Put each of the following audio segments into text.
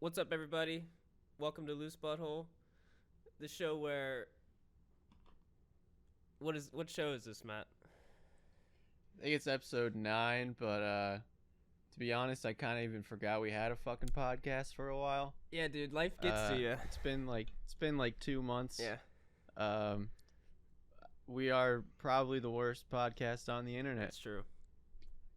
What's up, everybody? Welcome to Loose Butthole, the show where... What show is this, Matt? I think it's episode 9, but to be honest, I kind of even forgot we had a fucking podcast for a while. Yeah, dude, life gets to you. It's been like 2 months. Yeah. We are probably the worst podcast on the internet. That's true.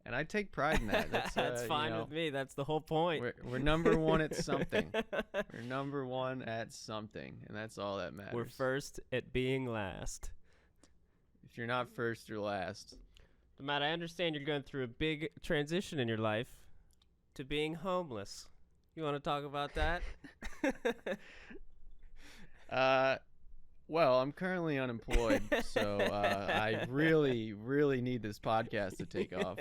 And I take pride in that. That's fine with me. That's the whole point. We're number one at something. We're number one at something, and that's all that matters. We're first at being last. If you're not first, you're last. But Matt, I understand you're going through a big transition in your life to being homeless. You want to talk about that? Well, I'm currently unemployed, so I really need this podcast to take off.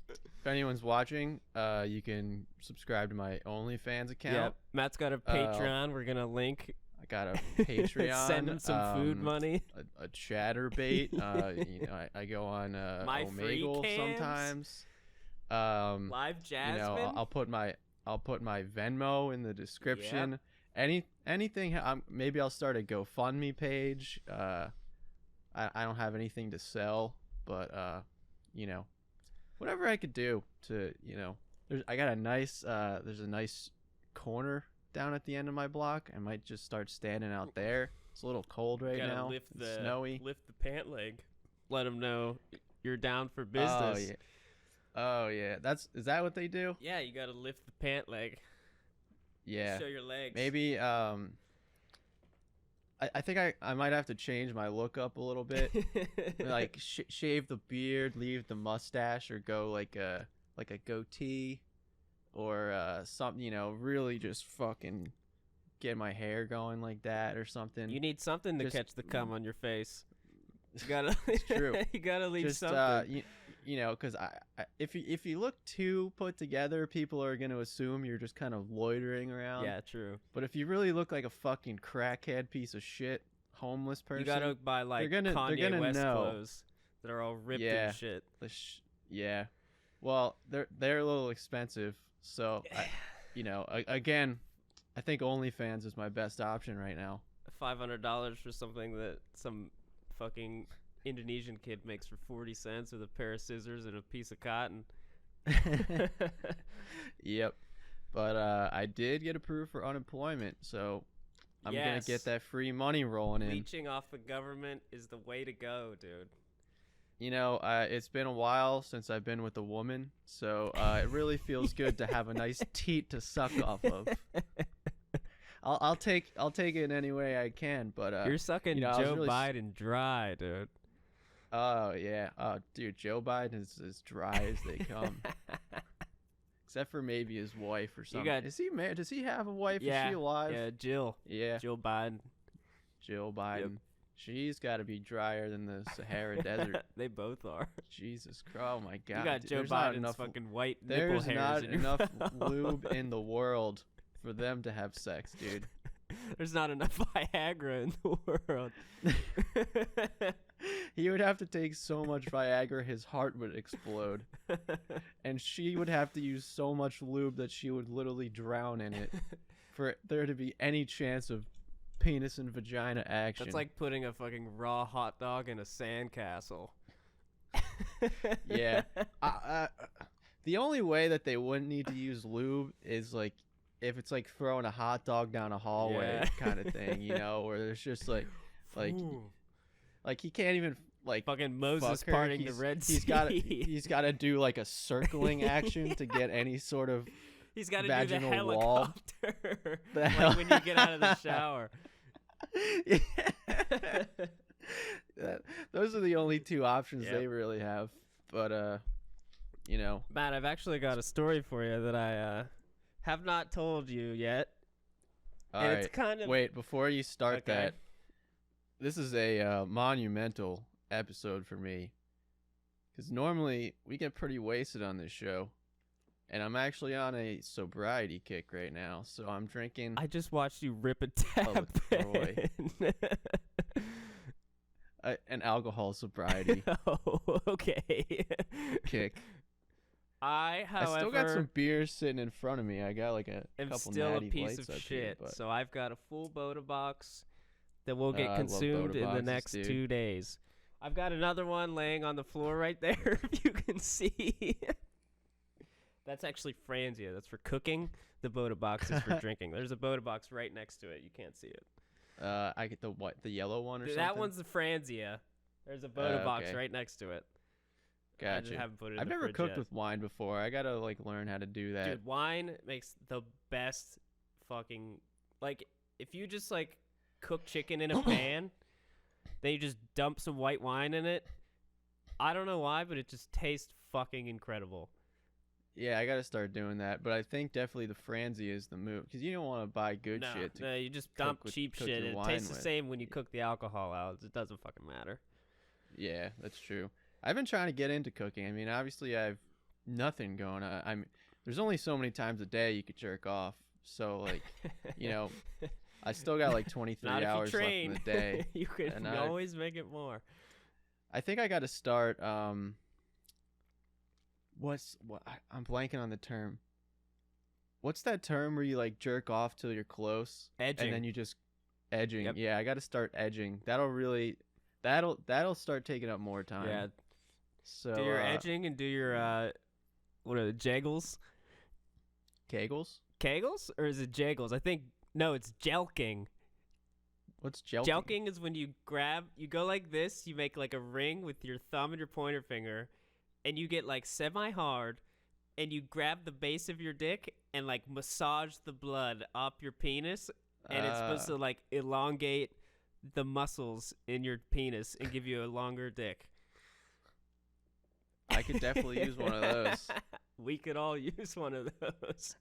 If anyone's watching, you can subscribe to my OnlyFans account. Yeah, Matt's got a Patreon. We're going to link. I got a Patreon. Send him some food money. A chatterbait. I go on Omegle sometimes. Live Jasmine. I'll put my Venmo in the description. Yep. Anything. Maybe I'll start a GoFundMe page. I don't have anything to sell, but whatever I could do to I got a nice there's a nice corner down at the end of my block. I might just start standing out there. It's a little cold right now. It's snowy. Lift the pant leg. Let them know you're down for business. Oh yeah. Is that what they do? Yeah, you gotta lift the pant leg. Yeah. Show your legs. Maybe I think I might have to change my look up a little bit. Like shave the beard, leave the mustache, or go like a goatee, or something. Really just fucking get my hair going like that or something. You need something to catch the cum on your face. You gotta. It's true. You gotta leave something. Because if you look too put together, people are gonna assume you're just kind of loitering around. Yeah, true. But if you really look like a fucking crackhead piece of shit, homeless person, you gotta buy like Kanye West clothes that are all ripped and shit. Yeah. Well, they're a little expensive, so again, I think OnlyFans is my best option right now. $500 for something that some fucking Indonesian kid makes for 40 cents with a pair of scissors and a piece of cotton. Yep. But I did get approved for unemployment, so I'm going to get that free money rolling in. Leeching off the government is the way to go, dude. It's been a while since I've been with a woman, so it really feels good to have a nice teat to suck off of. I'll take it any way I can, but you're sucking Joe Biden dry, dude. Oh yeah, dude, Joe Biden is as dry as they come. Except for maybe his wife or something. Is he married? Does he have a wife? Yeah, is she alive? Yeah, Jill. Yeah, Jill Biden. Yep. She's got to be drier than the Sahara Desert. They both are. Jesus Christ! Oh my God! You got Joe Biden's fucking white nipple hairs. There's not in your enough mouth. lube in the world for them to have sex, dude. There's not enough Viagra in the world. He would have to take so much Viagra his heart would explode. And she would have to use so much lube that she would literally drown in it for there to be any chance of penis and vagina action. That's like putting a fucking raw hot dog in a sandcastle. Yeah. The only way that they wouldn't need to use lube is like if it's like throwing a hot dog down a hallway kind of thing, where there's just like he can't even like fucking Moses parting the Red Sea. He's got to do like a circling action to get any sort of he's got to do the helicopter like when you get out of the shower. Those are the only two options they really have. But Matt, I've actually got a story for you that I have not told you yet. All right. It's kind of... Wait, before you start that, this is a monumental episode for me. Because normally we get pretty wasted on this show. And I'm actually on a sobriety kick right now. So I'm drinking... I just watched you rip a tap pen. An alcohol sobriety okay. kick. However, I still got some beer sitting in front of me. I got like a am couple still a natty piece lights of up shit. here, but So I've got a full Boda box that will get I love consumed Boda in the boxes, next dude. 2 days. I've got another one laying on the floor right there, if you can see. That's actually Franzia. That's for cooking. The Boda box is for drinking. There's a Boda box right next to it. You can't see it. I get the yellow one or something. That one's the Franzia. There's a Boda box right next to it. Gotcha. I just haven't put it in I've the never fridge cooked yet. with wine before. I gotta like learn how to do that. Dude, wine makes the best fucking, like, if you just like cook chicken in a pan, then you just dump some white wine in it. I don't know why, but it just tastes fucking incredible. Yeah, I gotta start doing that. But I think definitely the Franzia is the move because you don't want to buy good shit. No, you just dump cheap shit. It tastes the same when you cook the alcohol out. It doesn't fucking matter. Yeah, that's true. I've been trying to get into cooking. I mean, obviously I have nothing going on. There's only so many times a day you could jerk off. So like, you know, I still got like 23 hours left in the day. You can always make it more. I think I got to start. I'm blanking on the term. What's that term where you like jerk off till you're close? Edging. And then you just edging. Yep. Yeah, I got to start edging. That'll start taking up more time. Yeah. So do your edging and do your what are the jaggles? Kegels? Kegels? Or is it jaggles? I think no, it's jelking. What's jelking? Jelking is when you go like this, you make like a ring with your thumb and your pointer finger, and you get like semi-hard, and you grab the base of your dick and like massage the blood up your penis, and it's supposed to like elongate the muscles in your penis and give you a longer dick. I could definitely use one of those. We could all use one of those.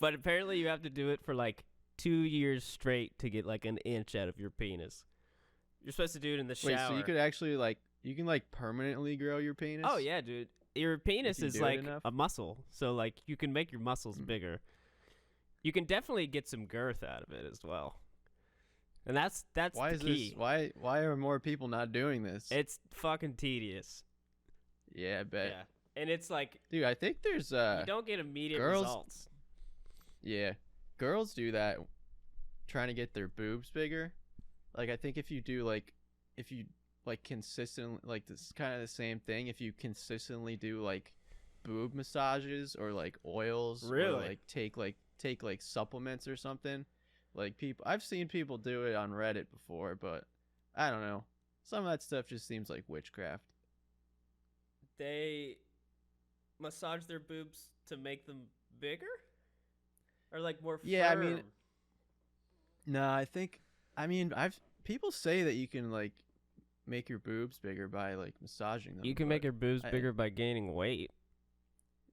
But apparently you have to do it for like 2 years straight to get like an inch out of your penis. You're supposed to do it in the shower. Wait, so you could actually like, you can like permanently grow your penis? Oh yeah, dude. Your penis is like a muscle. So like you can make your muscles bigger. You can definitely get some girth out of it as well. And that's why the key. Why are more people not doing this? It's fucking tedious. Yeah, I bet. Yeah. And it's like, dude, I think there's you don't get immediate results. Yeah. Girls do that trying to get their boobs bigger. Like I think if you consistently, like this is kind of the same thing, if you consistently do like boob massages or like oils or like take like supplements or something. Like I've seen people do it on Reddit before, but I don't know. Some of that stuff just seems like witchcraft. They massage their boobs to make them bigger? Or like more firm? Yeah, I mean, no, people say that you can like make your boobs bigger by like massaging them. You can make your boobs bigger by gaining weight.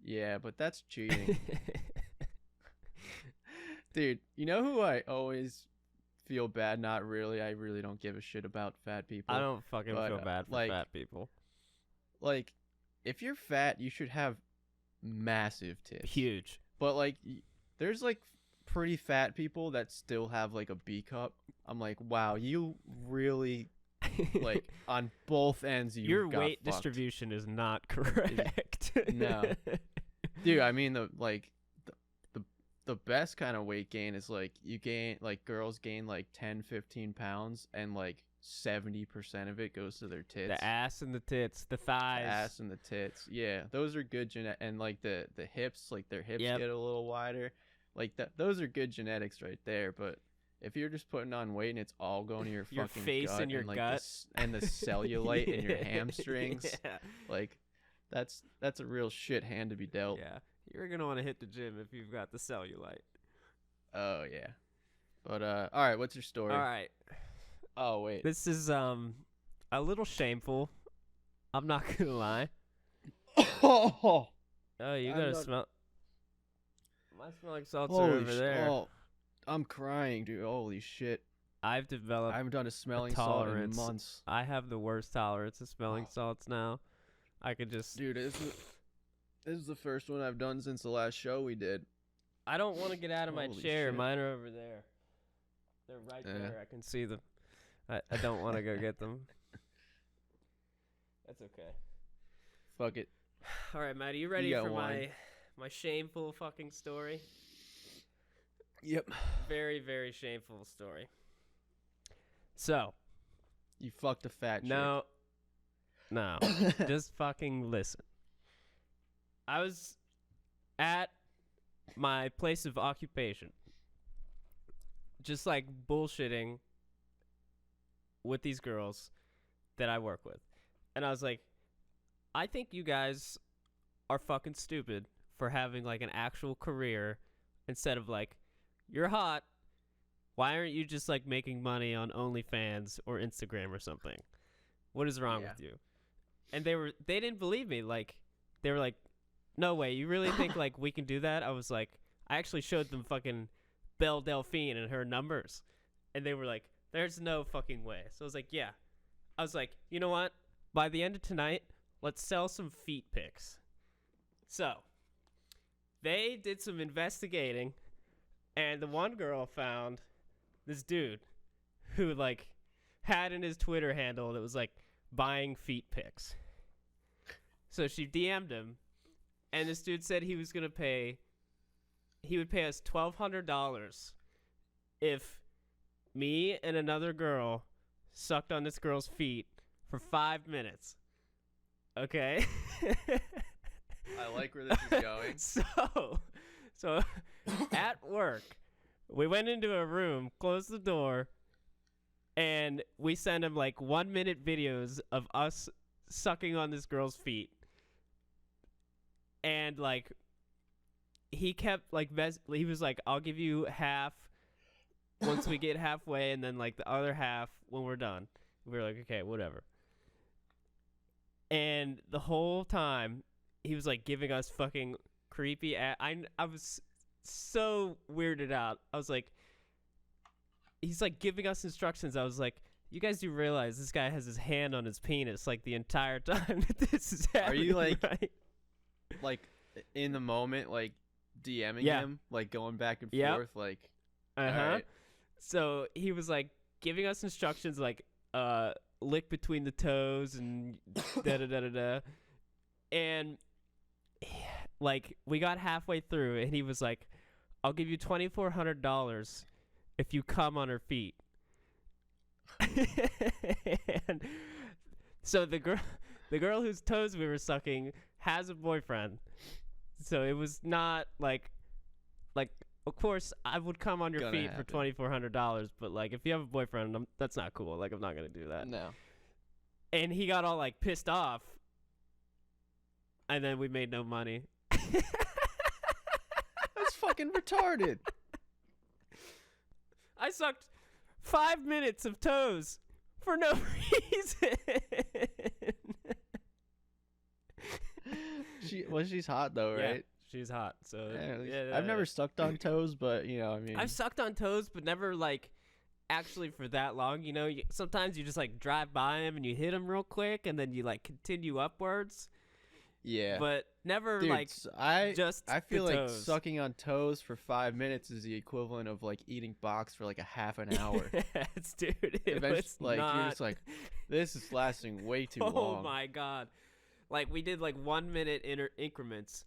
Yeah, but that's cheating. Dude, you know who I always feel bad? Not really. I really don't give a shit about fat people. I don't fucking feel bad for fat people. Like, if you're fat, you should have massive tits. Huge. But, like, there's, like, pretty fat people that still have, like, a B cup. I'm like, wow, you really, like, on both ends, your weight distribution is not correct. No. Dude, I mean, the best kind of weight gain is like girls gain like 10-15 pounds and like 70% of it goes to their tits. The ass and the tits, the thighs. The ass and the tits. Yeah, those are good and like the hips, like their hips get a little wider. Like those are good genetics right there, but if you're just putting on weight and it's all going to your fucking face gut and your like gut and the cellulite in your hamstrings, yeah. Like that's a real shit hand to be dealt. Yeah. You're going to want to hit the gym if you've got the cellulite. Oh, yeah. But, all right, what's your story? All right. Oh, wait. This is a little shameful. I'm not going to lie. Oh, you got to smell. My smelling salts are over there. Oh, I'm crying, dude. Holy shit. I haven't done a smelling salt in months. I have the worst tolerance of smelling salts now. I could just... Dude, this is the first one I've done since the last show we did. I don't want to get out of my chair. Shit. Mine are over there. They're right there. I can see them. I don't want to go get them. That's okay. Fuck it. All right, Matt, are you ready for my shameful fucking story? Yep. Very, very shameful story. So. You fucked a fat chick. No. Just fucking listen. I was at my place of occupation, just like bullshitting with these girls that I work with. And I was like, I think you guys are fucking stupid for having like an actual career instead of like, you're hot. Why aren't you just like making money on OnlyFans or Instagram or something? What is wrong with you? And they didn't believe me. Like, they were like, no way. You really think like we can do that? I was like, I actually showed them fucking Belle Delphine and her numbers. And they were like, there's no fucking way. So I was like, yeah. I was like, you know what? By the end of tonight, let's sell some feet pics. So they did some investigating, and the one girl found this dude who like had in his Twitter handle that was like buying feet pics. So she DM'd him, and this dude said he would pay us $1,200 if me and another girl sucked on this girl's feet for 5 minutes. Okay? I like where this is going. So at work, we went into a room, closed the door, and we sent him like 1 minute videos of us sucking on this girl's feet. And like, he kept like, he was like, I'll give you half once we get halfway, and then like the other half when we're done. We were like, okay, whatever. And the whole time, he was like giving us fucking creepy I was so weirded out. I was like, he's like giving us instructions. I was like, you guys do realize this guy has his hand on his penis like the entire time that this is happening? Are you like, right? Like in the moment, like DMing him, like going back and forth, like, right. So he was like giving us instructions, like lick between the toes and da da da da da, and like we got halfway through, and he was like, "I'll give you $2,400 if you come on her feet." And so the girl whose toes we were sucking has a boyfriend, so it was not like of course I would come on your feet for $2,400, but like if you have a boyfriend, that's not cool. Like I'm not gonna do that. No. And he got all like pissed off, and then we made no money. That's fucking retarded. I sucked 5 minutes of toes for no reason. She's hot though, right? Yeah, she's hot. So yeah, I've never sucked on toes, but you know, I mean, I've sucked on toes, but never like actually for that long. You know, sometimes you just like drive by him and you hit him real quick, and then you like continue upwards. Yeah, but never. Dude, like I feel like sucking on toes for 5 minutes is the equivalent of like eating box for like a half an hour. Yes, dude. It's like not... you're just like, this is lasting way too long. Oh my god. Like we did like 1 minute increments,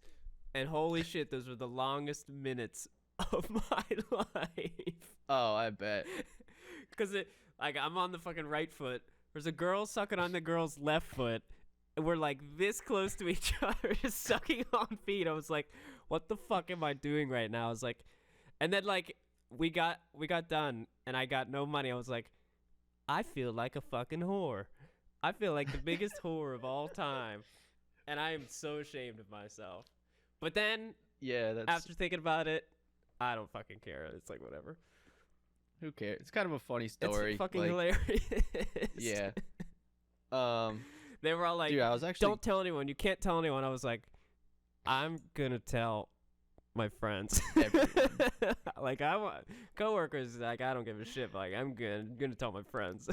and holy shit, those were the longest minutes of my life. Oh, I bet. Because like I'm on the fucking right foot. There's a girl sucking on the girl's left foot. And we're like this close to each other, just sucking on feet. I was like, what the fuck am I doing right now? I was like, and then like we got done, and I got no money. I was like, I feel like a fucking whore. I feel like the biggest whore of all time, and I am so ashamed of myself. But then, after thinking about it, I don't fucking care. It's like whatever. Who cares? It's kind of a funny story. It's fucking hilarious. Yeah. They were all like, dude, I was actually... don't tell anyone. You can't tell anyone. I was like, I'm gonna tell my friends. Like I want coworkers. Like I don't give a shit. But, like I'm gonna tell my friends.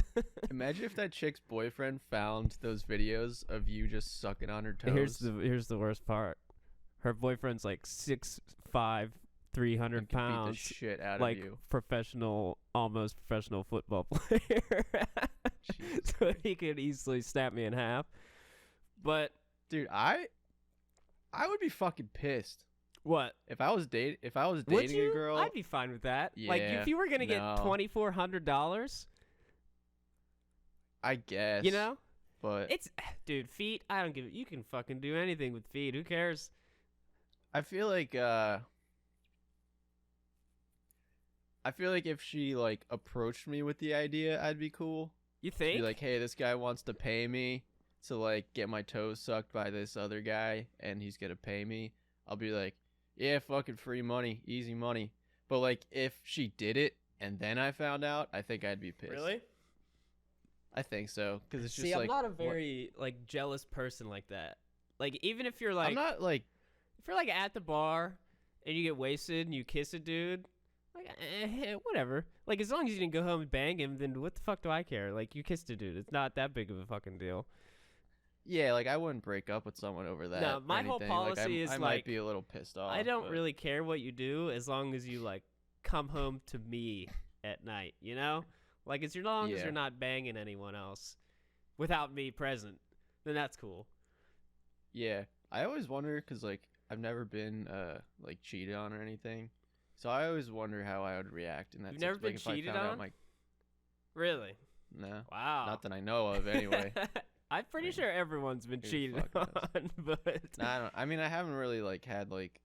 Imagine if that chick's boyfriend found those videos of you just sucking on her toes. Here's the worst part. Her boyfriend's like 6'5", 300 pounds. Beat the shit out like of you. Almost professional football player. So he could easily snap me in half. But dude, I I would be fucking pissed. What? If I was dating a girl, I'd be fine with that. Yeah, like if you were gonna get $2,400, I guess. You know, but it's dude, feet. I don't give. You can fucking do anything with feet. Who cares? I feel like if she like approached me with the idea, I'd be cool. You think? She'd be like, hey, this guy wants to pay me to like get my toes sucked by this other guy, and he's gonna pay me. I'll be like, yeah, fucking free money, easy money. But like, if she did it and then I found out, I think I'd be pissed. Really? I think so, because it's just See, like, I'm not a very like jealous person like that. Like, even if you're like, I'm not like, if you're like at the bar and you get wasted and you kiss a dude, like, whatever. Like, as long as you didn't go home and bang him, then what the fuck do I care? Like, you kissed a dude. It's not that big of a fucking deal. Yeah, like I wouldn't break up with someone over that. No, my whole policy is I might be a little pissed off. I don't really care what you do as long as you like come home to me at night. You know, like as long as you're not banging anyone else without me present, then that's cool. Yeah, I always wonder because like I've never been like cheated on or anything, so I always wonder how I would react in that. You've never been cheated on? Really? No. Wow. Not that I know of, anyway. I'm pretty sure everyone's been cheated on, but nah, I mean, I haven't really like had like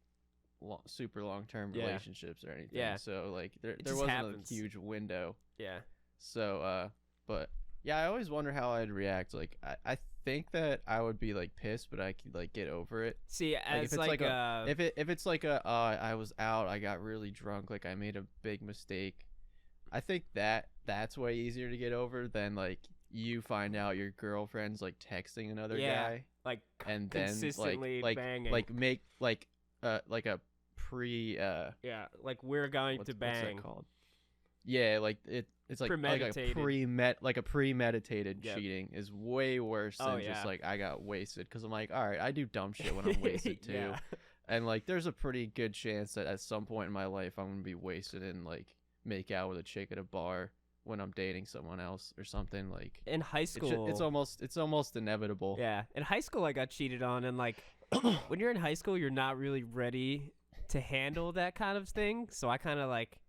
super long-term relationships or anything. Yeah. So like there wasn't a huge window. Yeah. So but yeah, I always wonder how I'd react. Like I think that I would be like pissed, but I could like get over it. See, as like if it's like I was out, I got really drunk, like I made a big mistake. I think that's way easier to get over than like you find out your girlfriend's like texting another guy, like and then consistently banging, like make like a pre like we're going to bang. What's that called? Yeah, like it's like a premeditated cheating is way worse than just like I got wasted, because I'm like, all right, I do dumb shit when I'm wasted too, and like there's a pretty good chance that at some point in my life I'm gonna be wasted and like make out with a chick at a bar when I'm dating someone else or something. Like in high school, it's almost inevitable. Yeah, in high school I got cheated on, and like when you're in high school, you're not really ready to handle that kind of thing. So I kind of like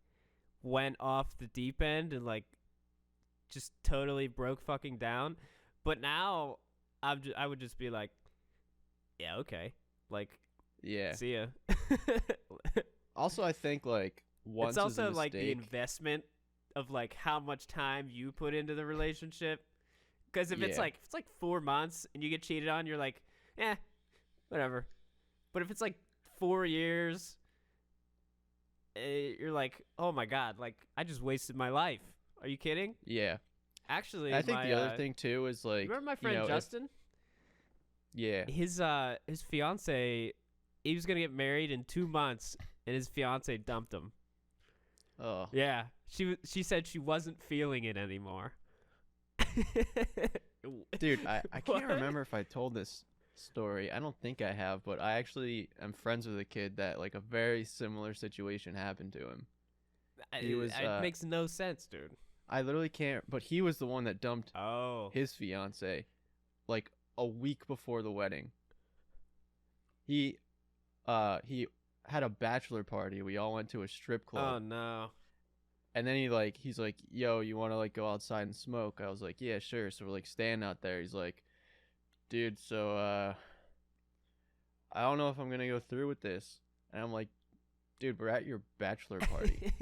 went off the deep end and like just totally broke fucking down. But now I would just be like, yeah, okay, like, yeah, see ya. Also, I think like once it's also is a like the mistake, investment of like how much time you put into the relationship. Because if it's like 4 months and you get cheated on, you're like, whatever. But if it's like 4 years, you're like, oh my god, like I just wasted my life. Are you kidding? Yeah. Actually, I think the other thing too is like, remember my friend Justin? His fiance, he was gonna get married in 2 months, and his fiance dumped him. Oh. Yeah. She said she wasn't feeling it anymore. Dude, I can't remember if I told this story. I don't think I have, but I actually am friends with a kid that like a very similar situation happened to him. It makes no sense, dude. I literally can't, but he was the one that dumped his fiance like a week before the wedding. He had a bachelor party. We all went to a strip club. Oh no. And then he's like, yo, you want to like go outside and smoke? I was like, yeah, sure. So we're like standing out there. He's like, dude, so I don't know if I'm gonna go through with this. And I'm like, dude, we're at your bachelor party.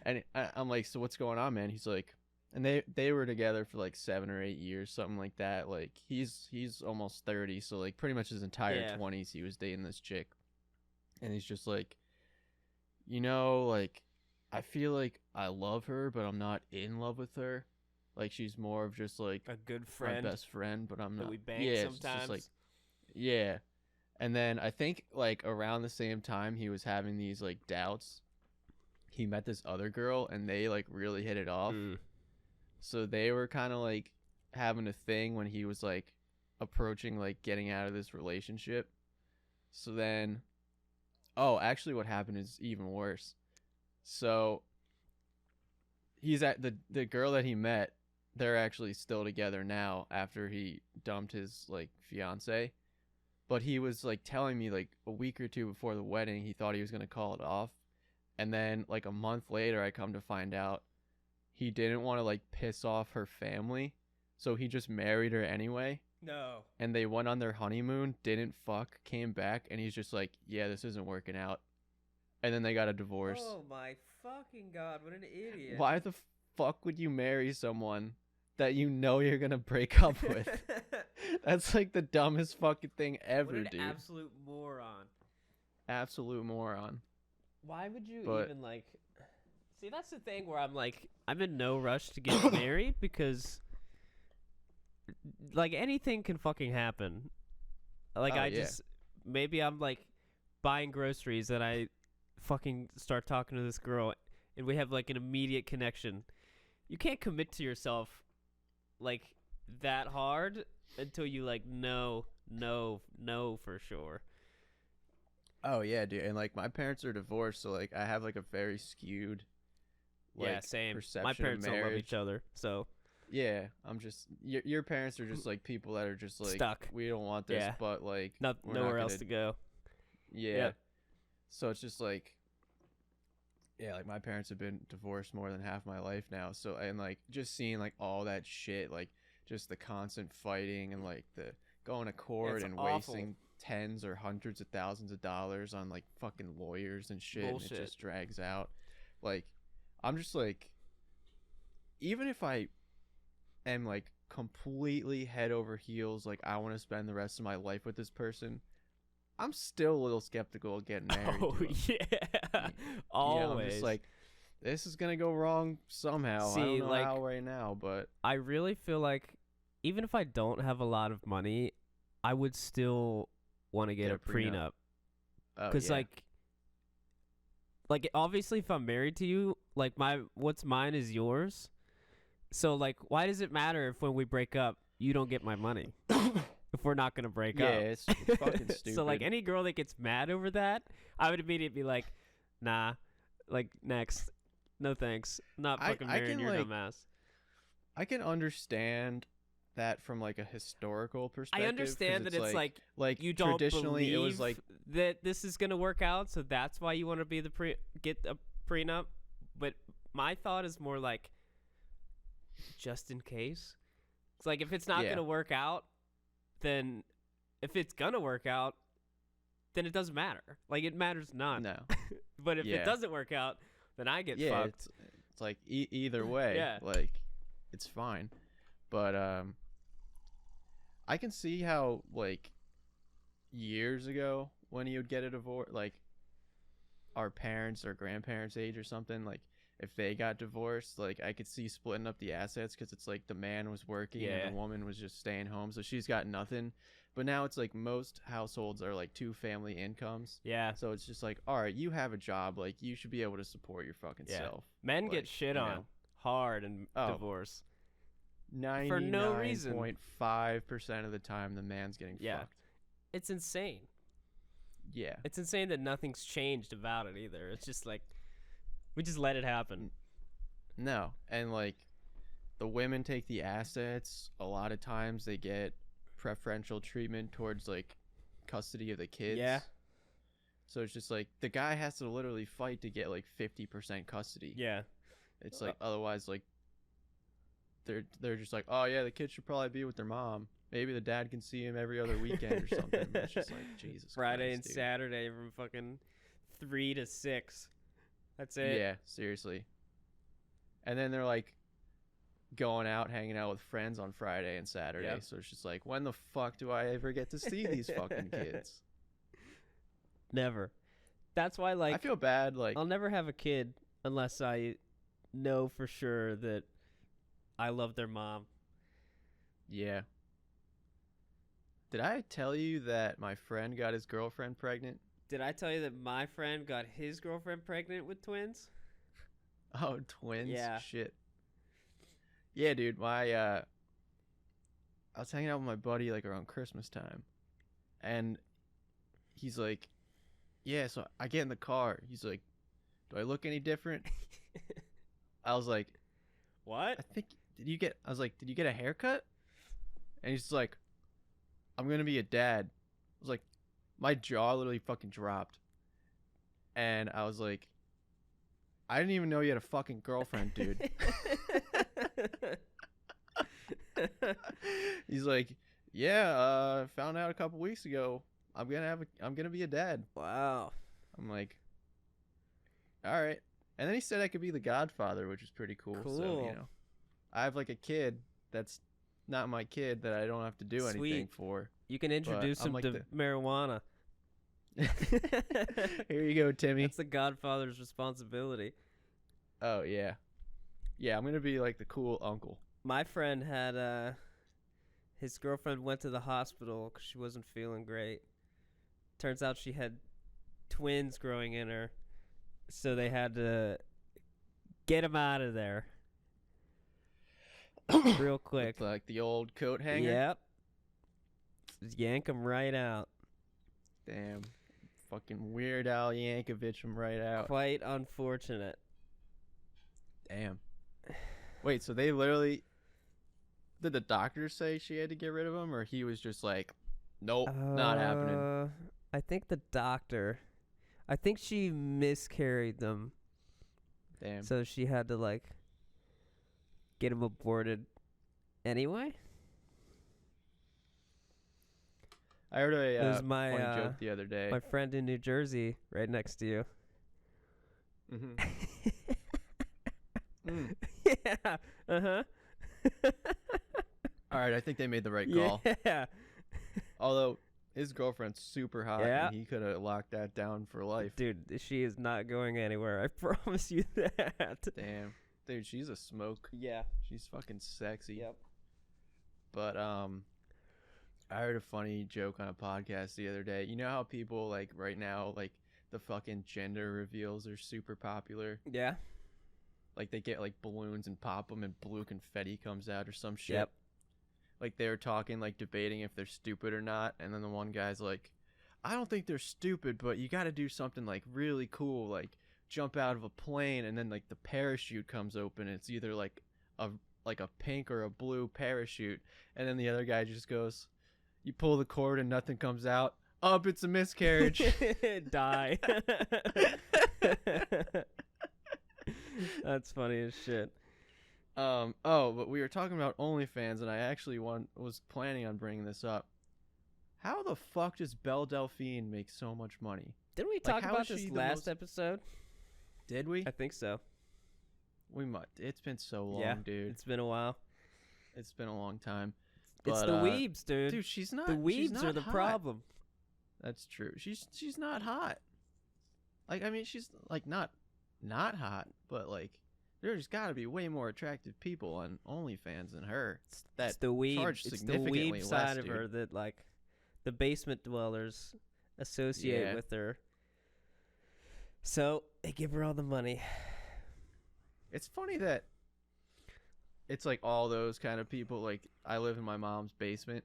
And I'm like, so what's going on, man? He's like, and they were together for like 7 or 8 years, something like that. Like he's almost 30, so like pretty much his entire 20s he was dating this chick. And he's just like, you know, like, I feel like I love her, but I'm not in love with her. Like she's more of just like a good friend, my best friend, but I'm not. We bang sometimes. It's just like, yeah. And then I think like around the same time he was having these like doubts, he met this other girl and they like really hit it off. So they were kind of like having a thing when he was like approaching like getting out of this relationship. So then, actually what happened is even worse. So he's at the girl that he met, they're actually still together now after he dumped his like fiance. But he was like telling me like a week or two before the wedding, he thought he was going to call it off. And then like a month later, I come to find out he didn't want to like piss off her family. So he just married her anyway. No. And they went on their honeymoon, didn't fuck, came back, and he's just like, yeah, this isn't working out. And then they got a divorce. Oh my fucking God, what an idiot. Why the fuck would you marry someone that you know you're going to break up with? That's like the dumbest fucking thing ever, what an dude. Absolute moron. Absolute moron. Why would you even like... See, that's the thing where I'm like, I'm in no rush to get married because... Like, anything can fucking happen. Like, maybe I'm, like, buying groceries and I fucking start talking to this girl and we have, like, an immediate connection. You can't commit to yourself, like, that hard until you, like, know for sure. Oh, yeah, dude. And, like, my parents are divorced, so, like, I have, like, a very skewed, like, same. perception My parents of marriage. don't love each other, so... Yeah, I'm just your parents are just like people that are just like stuck. We don't want this, but like nowhere else to go. Yeah. Yep. So it's just like like my parents have been divorced more than half my life now. So and like just seeing like all that shit, like just the constant fighting and like the going to court and awful. wasting tens or hundreds of thousands of dollars on like fucking lawyers and shit. Bullshit. And it just drags out. Like I'm just like, even if I am like completely head over heels, like I want to spend the rest of my life with this person, I'm still a little skeptical of getting married to him. Yeah. Always. I'm just like, this is gonna go wrong somehow. See, I don't know like, how right now, but I really feel like even if I don't have a lot of money, I would still want to get a prenup. Because like obviously if I'm married to you, like what's mine is yours. So, like, why does it matter if when we break up, you don't get my money? If we're not going to break up. Yeah, it's fucking stupid. So, like, any girl that gets mad over that, I would immediately be like, nah, like, next. No thanks. Not fucking marrying your dumb ass. I can understand that from, like, a historical perspective. I understand that it's like you don't traditionally, believe it was like that this is going to work out, so that's why you want to be get a prenup. But my thought is more like, just in case. It's like if it's not gonna work out, then if it's gonna work out, then it doesn't matter. Like it matters none. No. But if it doesn't work out, then I get fucked. It's like either way. Yeah. Like it's fine. But I can see how like years ago when you would get a divorce, like our parents or grandparents' age or something, like if they got divorced, like I could see splitting up the assets because it's like the man was working and the woman was just staying home, so she's got nothing. But now it's like most households are like 2 family incomes. Yeah. So it's just like, all right, you have a job, like you should be able to support your fucking self. Men like, get shit on hard in divorce. 99.5% for no reason. 5% of the time the man's getting fucked. It's insane. Yeah. It's insane that nothing's changed about it either. It's just like we just let it happen. No. And like the women take the assets. A lot of times they get preferential treatment towards like custody of the kids. Yeah. So it's just like the guy has to literally fight to get like 50% custody. Yeah. It's like otherwise like they're just like, oh yeah, the kids should probably be with their mom. Maybe the dad can see him every other weekend or something. It's just like Jesus Friday Christ, and Saturday from fucking 3 to 6. That's it. Yeah, seriously. And then they're like going out, hanging out with friends on Friday and Saturday. Yep. So it's just like, when the fuck do I ever get to see these fucking kids? Never. That's why, like, I feel bad. Like, I'll never have a kid unless I know for sure that I love their mom. Yeah. Did I tell you that my friend got his girlfriend pregnant? Did I tell you that my friend got his girlfriend pregnant with twins? Oh, twins? Yeah. Shit. Yeah, dude. I was hanging out with my buddy like around Christmas time, and he's like, yeah, so I get in the car. He's like, do I look any different? I was like, what? I was like, did you get a haircut? And he's like, I'm going to be a dad. was like, my jaw literally fucking dropped. And I was like, I didn't even know you had a fucking girlfriend, dude. He's like, yeah, found out a couple weeks ago. I'm gonna be a dad. Wow. I'm like, all right. And then he said I could be the godfather, which is pretty cool. So, you know, I have like a kid that's not my kid that I don't have to do anything for. You can introduce him to marijuana. Here you go, Timmy. That's the godfather's responsibility. Oh, yeah. Yeah, I'm going to be like the cool uncle. My friend had, his girlfriend went to the hospital because she wasn't feeling great. Turns out she had twins growing in her, so they had to get him out of there real quick. It's like the old coat hanger? Yep. Just yank him right out. Damn. Fucking Weird Al Yankovic him right out. Quite unfortunate. Damn. Wait, so they literally... Did the doctor say she had to get rid of him, or he was just like, nope, not happening? I think the doctor... I think she miscarried them. Damn. So she had to, like, get him aborted anyway? I heard a funny joke the other day. My friend in New Jersey, right next to you. Mm-hmm. Yeah. Uh-huh. All right, I think they made the right call. Yeah. Although his girlfriend's super hot, yeah. And he could have locked that down for life. Dude, she is not going anywhere. I promise you that. Damn. Dude, she's a smoke. Yeah. She's fucking sexy. Yep. But I heard a funny joke on a podcast the other day. You know how people, like, right now, like, the fucking gender reveals are super popular? Yeah. Like, they get, like, balloons and pop them and blue confetti comes out or some shit. Yep. Like, they were talking, like, debating if they're stupid or not. And then the one guy's like, I don't think they're stupid, but you got to do something, like, really cool. Like, jump out of a plane and then, like, the parachute comes open. And it's either, like a pink or a blue parachute. And then the other guy just goes, you pull the cord and nothing comes out. Up, it's a miscarriage. Die. That's funny as shit. But we were talking about OnlyFans, and I actually was planning on bringing this up. How the fuck does Belle Delphine make so much money? Didn't we talk about this last episode? Did we? I think so. We might. It's been so long, dude. It's been a while. It's been a long time. It's the weebs, dude. Dude, she's not. The weebs not are the hot. problem. That's true. She's not hot. Like, I mean, she's like not hot, but like there's got to be way more attractive people on OnlyFans than her. It's the weeb. It's the weeb side of her dude. that like the basement dwellers associate with her. So they give her all the money. It's funny that it's like all those kind of people. Like, I live in my mom's basement.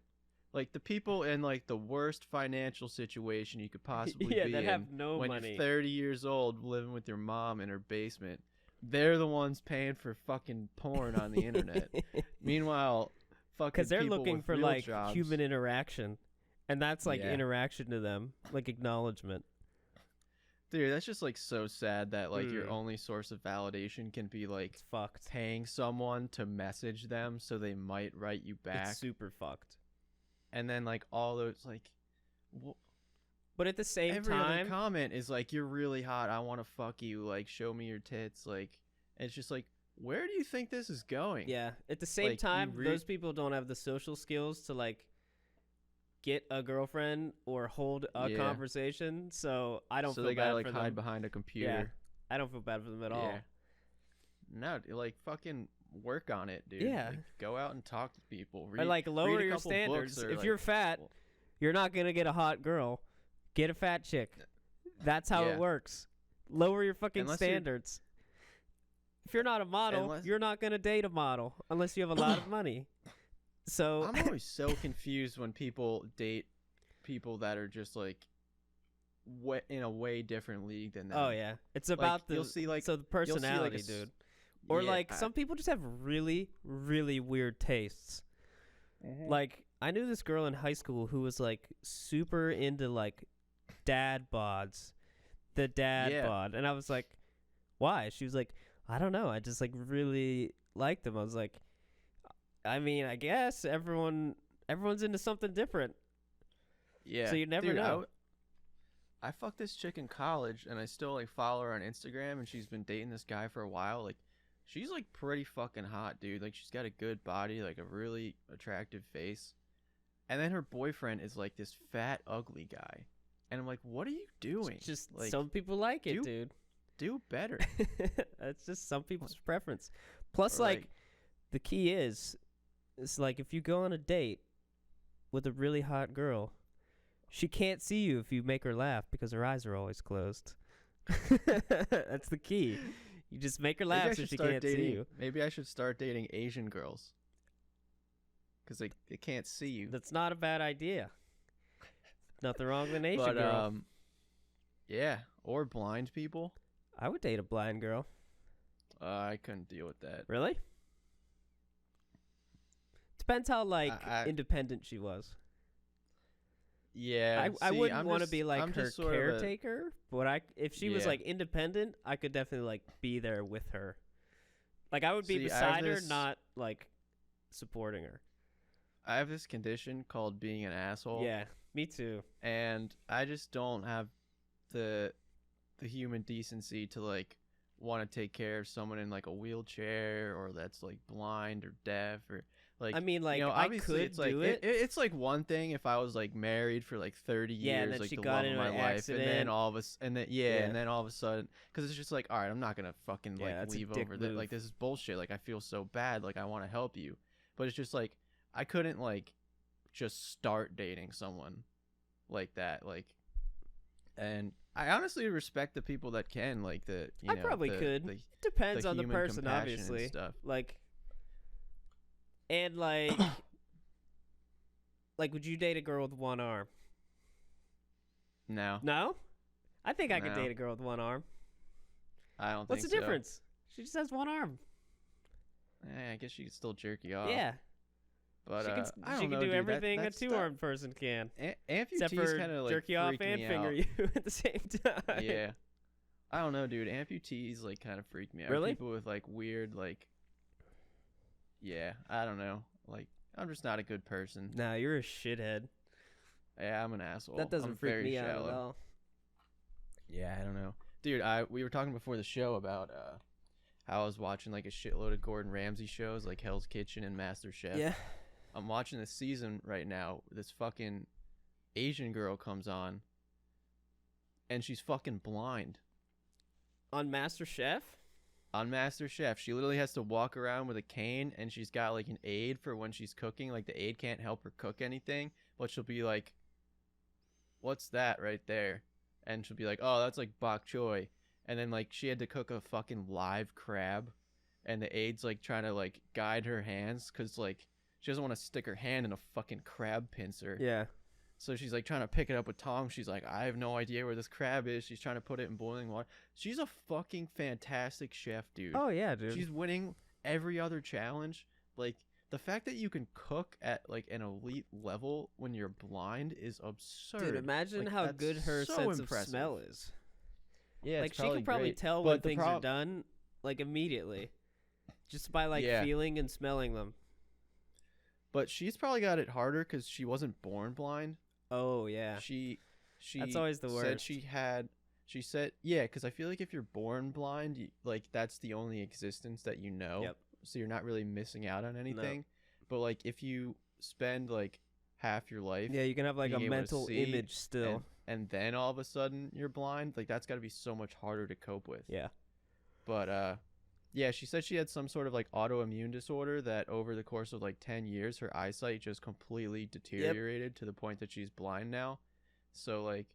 Like, the people in like the worst financial situation you could possibly be that in have no when money. You're 30 years old living with your mom in her basement. They're the ones paying for fucking porn on the internet. Meanwhile, fucking because they're people looking with for real like jobs, human interaction, and that's like interaction to them, like acknowledgement. Dude, that's just like so sad that like your only source of validation can be like it's fucked. Paying someone to message them so they might write you back. It's super fucked. And then like all those like, but at the same every time, other comment is like, you're really hot. I want to fuck you. Like, show me your tits. Like, and it's just like, where do you think this is going? Yeah. At the same time, those people don't have the social skills to like get a girlfriend or hold a conversation. So I don't feel bad for them. So they gotta like hide behind a computer. Yeah. I don't feel bad for them at all. No, like fucking work on it, dude. Yeah. Like, go out and talk to people. Or like lower your standards. If you're fat, you're not going to get a hot girl. Get a fat chick. That's how it works. Lower your fucking standards. If you're not a model, you're not going to date a model unless you have a lot of money. So I'm always so confused when people date people that are just like in a way different league than them. Oh yeah, it's about like, you'll see like the personality, dude. Or like some people just have really, really weird tastes. Mm-hmm. Like I knew this girl in high school who was like super into like dad bods, the dad bod, and I was like, why? She was like, I don't know, I just like really like them. I was like, I mean, I guess everyone's into something different. Yeah. So you never know. I fucked this chick in college, and I still like follow her on Instagram, and she's been dating this guy for a while. Like, she's like pretty fucking hot, dude. Like, she's got a good body, like a really attractive face. And then her boyfriend is like this fat, ugly guy. And I'm like, what are you doing? It's just like, some people like it, dude. Do better. That's just some people's preference. Plus, like, the key is, it's like if you go on a date with a really hot girl, she can't see you if you make her laugh because her eyes are always closed. That's the key. You just make her laugh so she can't see you. Maybe I should start dating Asian girls. Because they can't see you. That's not a bad idea. Nothing wrong with an Asian girl. Yeah, or blind people. I would date a blind girl. I couldn't deal with that. Really? Depends how independent she was. Yeah, I wouldn't want to be like her caretaker, but if she was like independent, I could definitely like be there with her. Like I would be beside her, not like supporting her. I have this condition called being an asshole. Yeah, me too. And I just don't have the human decency to like want to take care of someone in like a wheelchair or that's like blind or deaf or like. I mean, like, you know, obviously I could it's like do it. It's like one thing if I was like married for like 30 years, and like she the got love of my life, accident. and then all of a sudden, because it's just like, all right, I'm not gonna fucking like leave over that. Like, this is bullshit. Like, I feel so bad. Like, I want to help you, but it's just like I couldn't like just start dating someone like that. Like, and I honestly respect the people that can. Like I probably could. Depends on the person, obviously. Like, and like, like, would you date a girl with one arm? No. No? I think I could date a girl with one arm. I don't think so. What's the difference? She just has one arm. I guess she could still jerk you off. Yeah. But she can do everything a two-armed person can. Except for kind of like jerk you off and finger you at the same time. Yeah. I don't know, dude. Amputees like kind of freak me out. Really? People with like weird like. Yeah, I don't know. Like, I'm just not a good person. Nah, you're a shithead. Yeah, I'm an asshole. That doesn't freak me out at all. Yeah, I don't know, dude. We were talking before the show about how I was watching like a shitload of Gordon Ramsay shows, like Hell's Kitchen and MasterChef. Yeah. I'm watching this season right now. This fucking Asian girl comes on, and she's fucking blind. On MasterChef? On MasterChef, she literally has to walk around with a cane, and she's got like an aid for when she's cooking. Like, the aid can't help her cook anything, but she'll be like, "What's that right there?" And she'll be like, "Oh, that's like bok choy." And then like she had to cook a fucking live crab, and the aid's like trying to like guide her hands because like she doesn't want to stick her hand in a fucking crab pincer. Yeah. So she's like trying to pick it up with tongs. She's like, I have no idea where this crab is. She's trying to put it in boiling water. She's a fucking fantastic chef, dude. Oh yeah, dude. She's winning every other challenge. Like, the fact that you can cook at like an elite level when you're blind is absurd. Dude, imagine how good her sense of smell is. Yeah, like, she can probably tell when things are done, like, immediately, just by like feeling and smelling them. But she's probably got it harder because she wasn't born blind. Oh yeah. She That's always the worst. She said yeah, because I feel like if you're born blind, like, that's the only existence that you know. Yep. So you're not really missing out on anything. No. But like, if you spend like half your life, yeah, you can have like a mental image still, and then all of a sudden you're blind. Like, that's got to be so much harder to cope with. Yeah. But yeah, she said she had some sort of like autoimmune disorder that over the course of like 10 years, her eyesight just completely deteriorated to the point that she's blind now. So like,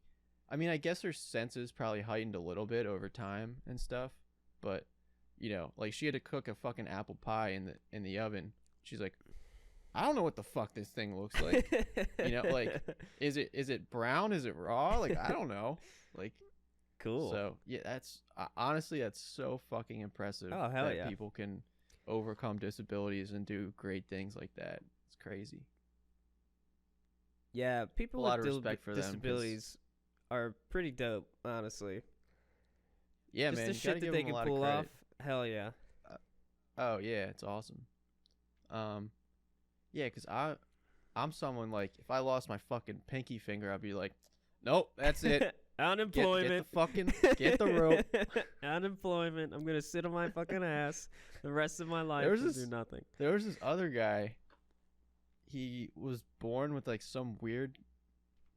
I mean, I guess her senses probably heightened a little bit over time and stuff. But, you know, like, she had to cook a fucking apple pie in the oven. She's like, I don't know what the fuck this thing looks like. You know, like, is it brown? Is it raw? Like, I don't know. Like, cool. So yeah, that's honestly, that's so fucking impressive. Oh, hell that yeah. People can overcome disabilities and do great things like that. It's crazy. Yeah, people A lot of with respect for them, 'cause- disabilities are pretty dope, honestly. Yeah, Just man, the you gotta shit that give they them a can lot pull of off. credit. Hell yeah. Oh yeah, it's awesome. Yeah, because I'm someone like if I lost my fucking pinky finger, I'd be like, nope, that's it. Unemployment. Get the rope. Unemployment. I'm gonna sit on my fucking ass the rest of my life and do nothing. There was this other guy. He was born with like some weird,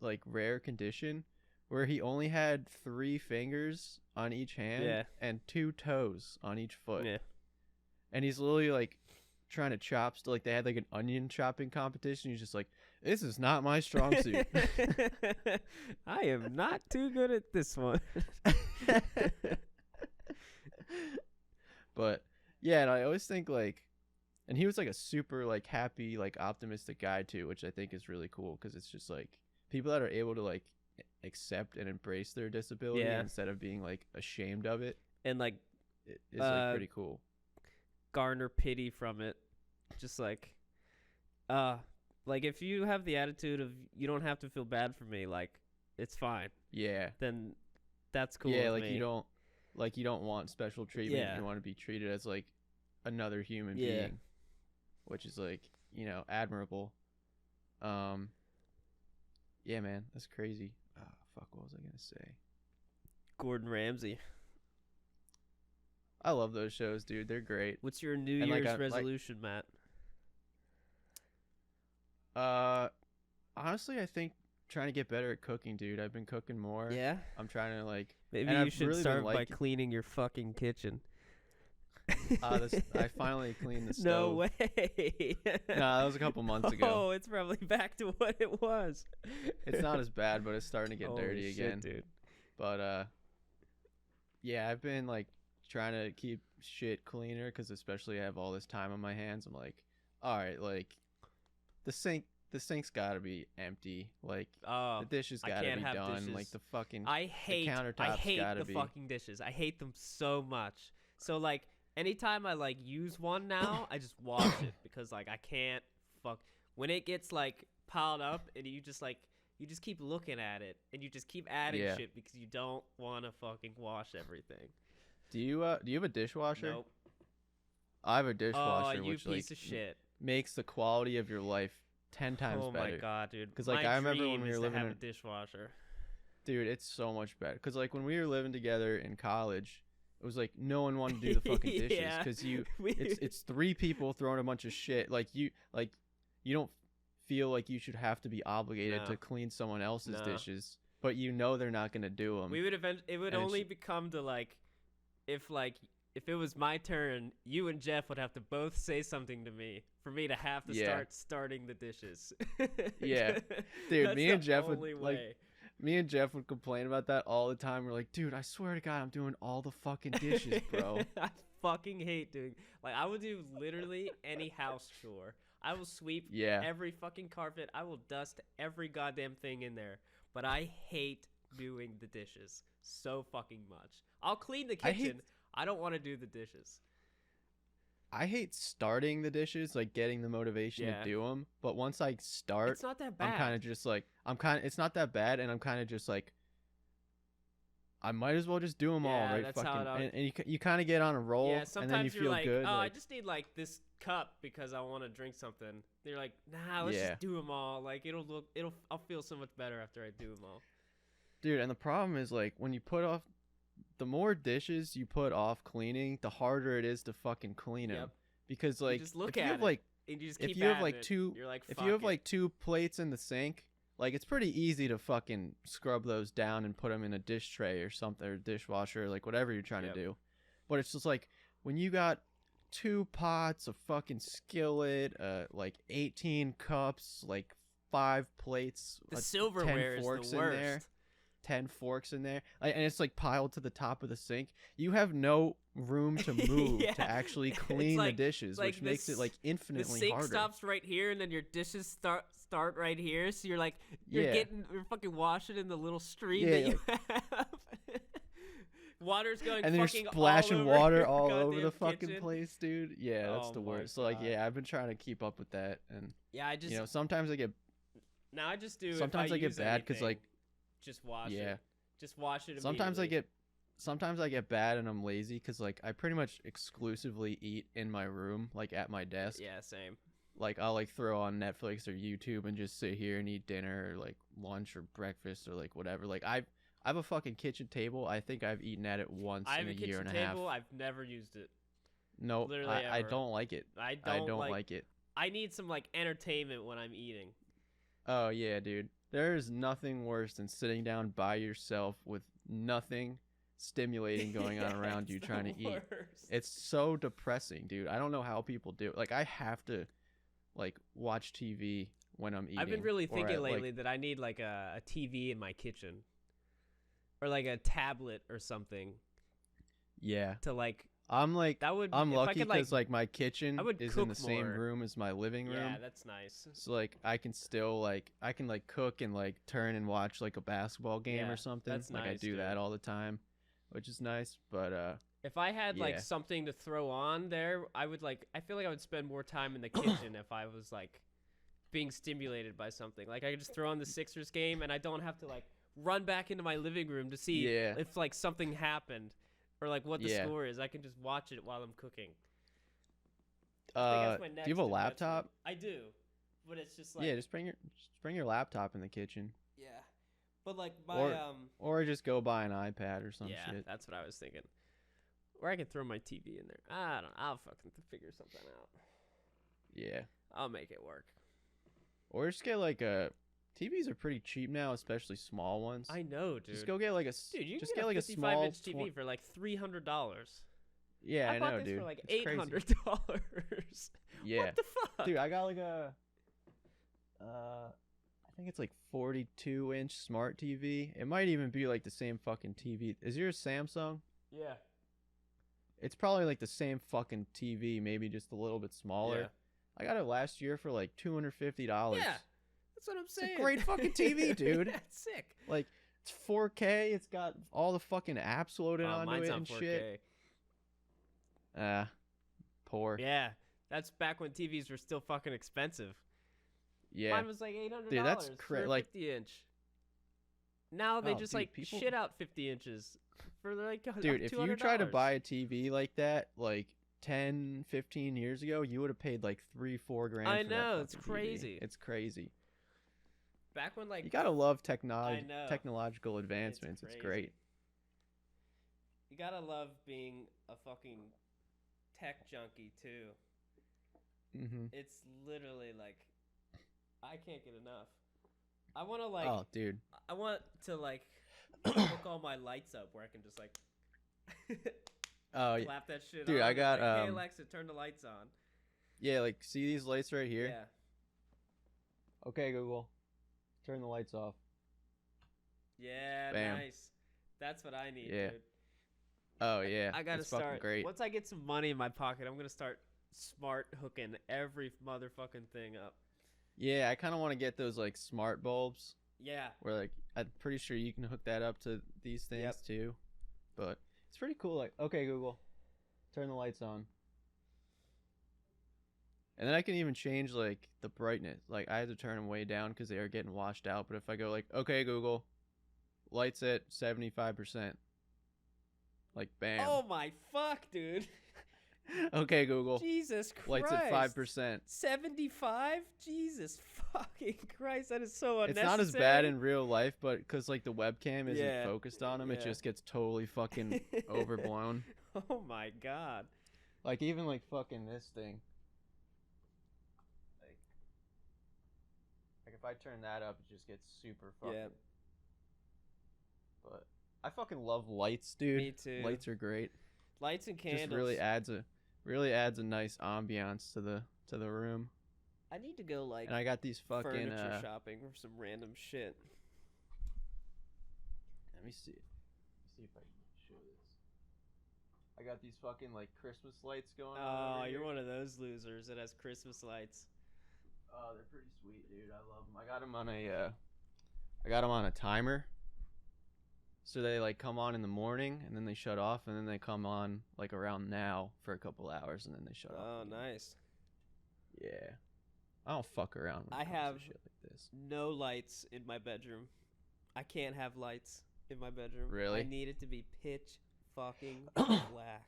like rare condition where he only had 3 fingers on each hand and 2 toes on each foot. Yeah. And he's literally like trying to chop. Like they had like an onion chopping competition. He's just like, this is not my strong suit. I am not too good at this one. But yeah, and I always think like, and he was like a super like happy, like optimistic guy too, which I think is really cool because it's just like people that are able to like accept and embrace their disability instead of being like ashamed of it, and like is like pretty cool. Garner pity from it, just like if you have the attitude of you don't have to feel bad for me, like it's fine, then that's cool. Like me. you don't want special treatment. You want to be treated as like another human being, which is like, you know, admirable. Yeah, man, that's crazy. Fuck, what was I gonna say? Gordon Ramsay. I love those shows, dude. They're great. What's your New Year's resolution, Matt? Honestly, I think trying to get better at cooking, dude. I've been cooking more. Yeah? I'm trying to like... Maybe you should start by cleaning your fucking kitchen. I finally cleaned the stove. No way. Nah, that was a couple months ago. Oh, it's probably back to what it was. It's not as bad, but it's starting to get dirty again. Dude. But, yeah, I've been like trying to keep shit cleaner because especially I have all this time on my hands. I'm like, all right, like the sink's gotta be empty. Like the dishes gotta be done. Dishes. Like the fucking I hate the fucking dishes. I hate them so much. So like anytime I like use one now, I just wash it because like I can't when it gets like piled up and you just keep looking at it and you just keep adding shit because you don't want to fucking wash everything. Do you have a dishwasher? Nope. I have a dishwasher, you which piece of shit makes the quality of your life 10 times better. Oh my god, dude! Because like I remember when we were living in a dishwasher. Dude, it's so much better. Because like when we were living together in college, it was like no one wanted to do the fucking dishes because it's 3 people throwing a bunch of shit. Like you don't feel like you should have to be obligated to clean someone else's dishes, but you know they're not gonna do them. It would only become to like if it was my turn, you and Jeff would have to both say something to me for me to have to starting the dishes. Yeah, dude, me and Jeff would complain about that all the time. We're like, dude, I swear to God, I'm doing all the fucking dishes, bro. I fucking hate doing I will do literally any house chore. I will sweep every fucking carpet. I will dust every goddamn thing in there. But I hate doing the dishes so fucking much. I'll clean the kitchen. I don't want to do the dishes. I hate starting the dishes, like getting the motivation to do them. But once I start, it's not that bad. I'm kind of just like, it's not that bad. And I'm kind of just like, I might as well just do them all, right? That's fucking, and you kind of get on a roll. Yeah, sometimes and then you you're feel like, good. I just need like this cup because I want to drink something. They're like, nah, let's just do them all. Like I'll feel so much better after I do them all. Dude, and the problem is like when you put off, the more dishes you put off cleaning, the harder it is to fucking clean them. Because like you just look if you at have it, like and you just keep if you have like it, two you're like, if you have like 2 plates in the sink, like it's pretty easy to fucking scrub those down and put them in a dish tray or something, or dishwasher, like whatever you're trying to do. But it's just like when you got 2 pots, a fucking skillet, like 18 cups, like 5 plates, the silverware 10 forks is the worst. in there. 10 forks in there, and it's like piled to the top of the sink. You have no room to move to actually clean the dishes, which makes it like infinitely harder. The sink stops right here, and then your dishes start right here. So you're you're fucking washing in the little stream that you have. Water's going, and then fucking you're splashing all water all over the fucking kitchen. place, dude. Yeah, that's the worst. So like, I've been trying to keep up with that, and I just sometimes I get Now I just do. Sometimes if I get bad because like, just wash yeah. it. Just wash it. Sometimes I get bad and I'm lazy because like I pretty much exclusively eat in my room, like at my desk. Yeah, same. Like I'll like throw on Netflix or YouTube and just sit here and eat dinner or like lunch or breakfast or like whatever. Like I have a fucking kitchen table. I think I've eaten at it once in a year and a half. I have a kitchen table. I've never used it. No, I don't like it. I don't like it. I need some like entertainment when I'm eating. Oh yeah, dude. There is nothing worse than sitting down by yourself with nothing stimulating going on around you trying to eat. It's so depressing, dude. I don't know how people do it. Like I have to like watch TV when I'm eating. I've been really thinking lately that I need like a TV in my kitchen or like a tablet or something. Yeah. To like I'm lucky because like my kitchen is in the more. same room as my living room. Yeah, that's nice. So like I can still I can cook and like turn and watch like a basketball game or something. That's like nice, I do that all the time, which is nice. But if I had like something to throw on there, I feel like I would spend more time in the kitchen if I was like being stimulated by something. Like I could just throw on the Sixers game and I don't have to like run back into my living room to see if like something happened. Or like what the score is. I can just watch it while I'm cooking. Do you have a laptop? I do, but it's just like just bring your laptop in the kitchen. Yeah, but like my or just go buy an iPad or some shit. Yeah, that's what I was thinking. Or I can throw my TV in there. I'll fucking figure something out. Yeah, I'll make it work. Or just get like TVs are pretty cheap now, especially small ones. I know, dude. Just go get like a you just can get like a 55-inch TV for like $300. Yeah, I know, bought this dude. for like $800. Yeah. What the fuck? Dude, I got like a I think it's like 42-inch smart TV. It might even be like the same fucking TV. Is yours Samsung? Yeah. It's probably like the same fucking TV, maybe just a little bit smaller. Yeah. I got it last year for like $250. Yeah. That's what I'm saying. It's a great fucking TV, dude. That's sick. Like, it's 4K. It's got all the fucking apps loaded onto it and 4K. Shit. Poor. Yeah. That's back when TVs were still fucking expensive. Yeah. Mine was like $800 dude, that's for a 50-inch. Now they just shit out 50 inches for like $200. Dude, if you try to buy a TV like that, like 10, 15 years ago, you would have paid like $3-4 grand. I know, it's crazy. TV. It's crazy. Back when like you gotta love technological advancements. It's great. You gotta love being a fucking tech junkie too. Mm-hmm. It's literally like I can't get enough. I want to like. Oh, dude. I want to like hook all my lights up where I can just like. Clap that shit. Dude, on I got like, hey Alexa, turn the lights on. Yeah, like see these lights right here? Yeah. Okay, Google. Turn the lights off. Yeah, Bam. Nice. That's what I need, yeah. dude. Oh yeah. I gotta start. Great. Once I get some money in my pocket, I'm gonna start smart hooking every motherfucking thing up. Yeah, I kind of want to get those like smart bulbs. Yeah. Where like I'm pretty sure you can hook that up to these things too. But it's pretty cool. Like, okay, Google, turn the lights on. And then I can even change like the brightness. Like I had to turn them way down because they are getting washed out. But if I go like, okay, Google, lights at 75%. Like bam. Oh my fuck, dude. Okay, Google. Jesus Christ. Lights at 5%. 75? Jesus fucking Christ, that is so unnecessary. It's not as bad in real life, but because like the webcam isn't focused on them, it just gets totally fucking overblown. Oh my god. Like even like fucking this thing. Like if I turn that up, it just gets super fucking. Yeah. But I fucking love lights, dude. Me too. Lights are great. Lights and candles. Just really adds a nice ambiance to the room. I need to go like. And I got these fucking furniture shopping for some random shit. Let me see. If I can show this. I got these fucking like Christmas lights going on. Oh, you're one of those losers that has Christmas lights. Oh, they're pretty sweet, dude. I love them. I got them on a timer. So they like come on in the morning and then they shut off and then they come on like around now for a couple hours and then they shut off. Oh, nice. Yeah. I don't fuck around when it comes to shit like this. No lights in my bedroom. I can't have lights in my bedroom. Really? I need it to be pitch fucking black.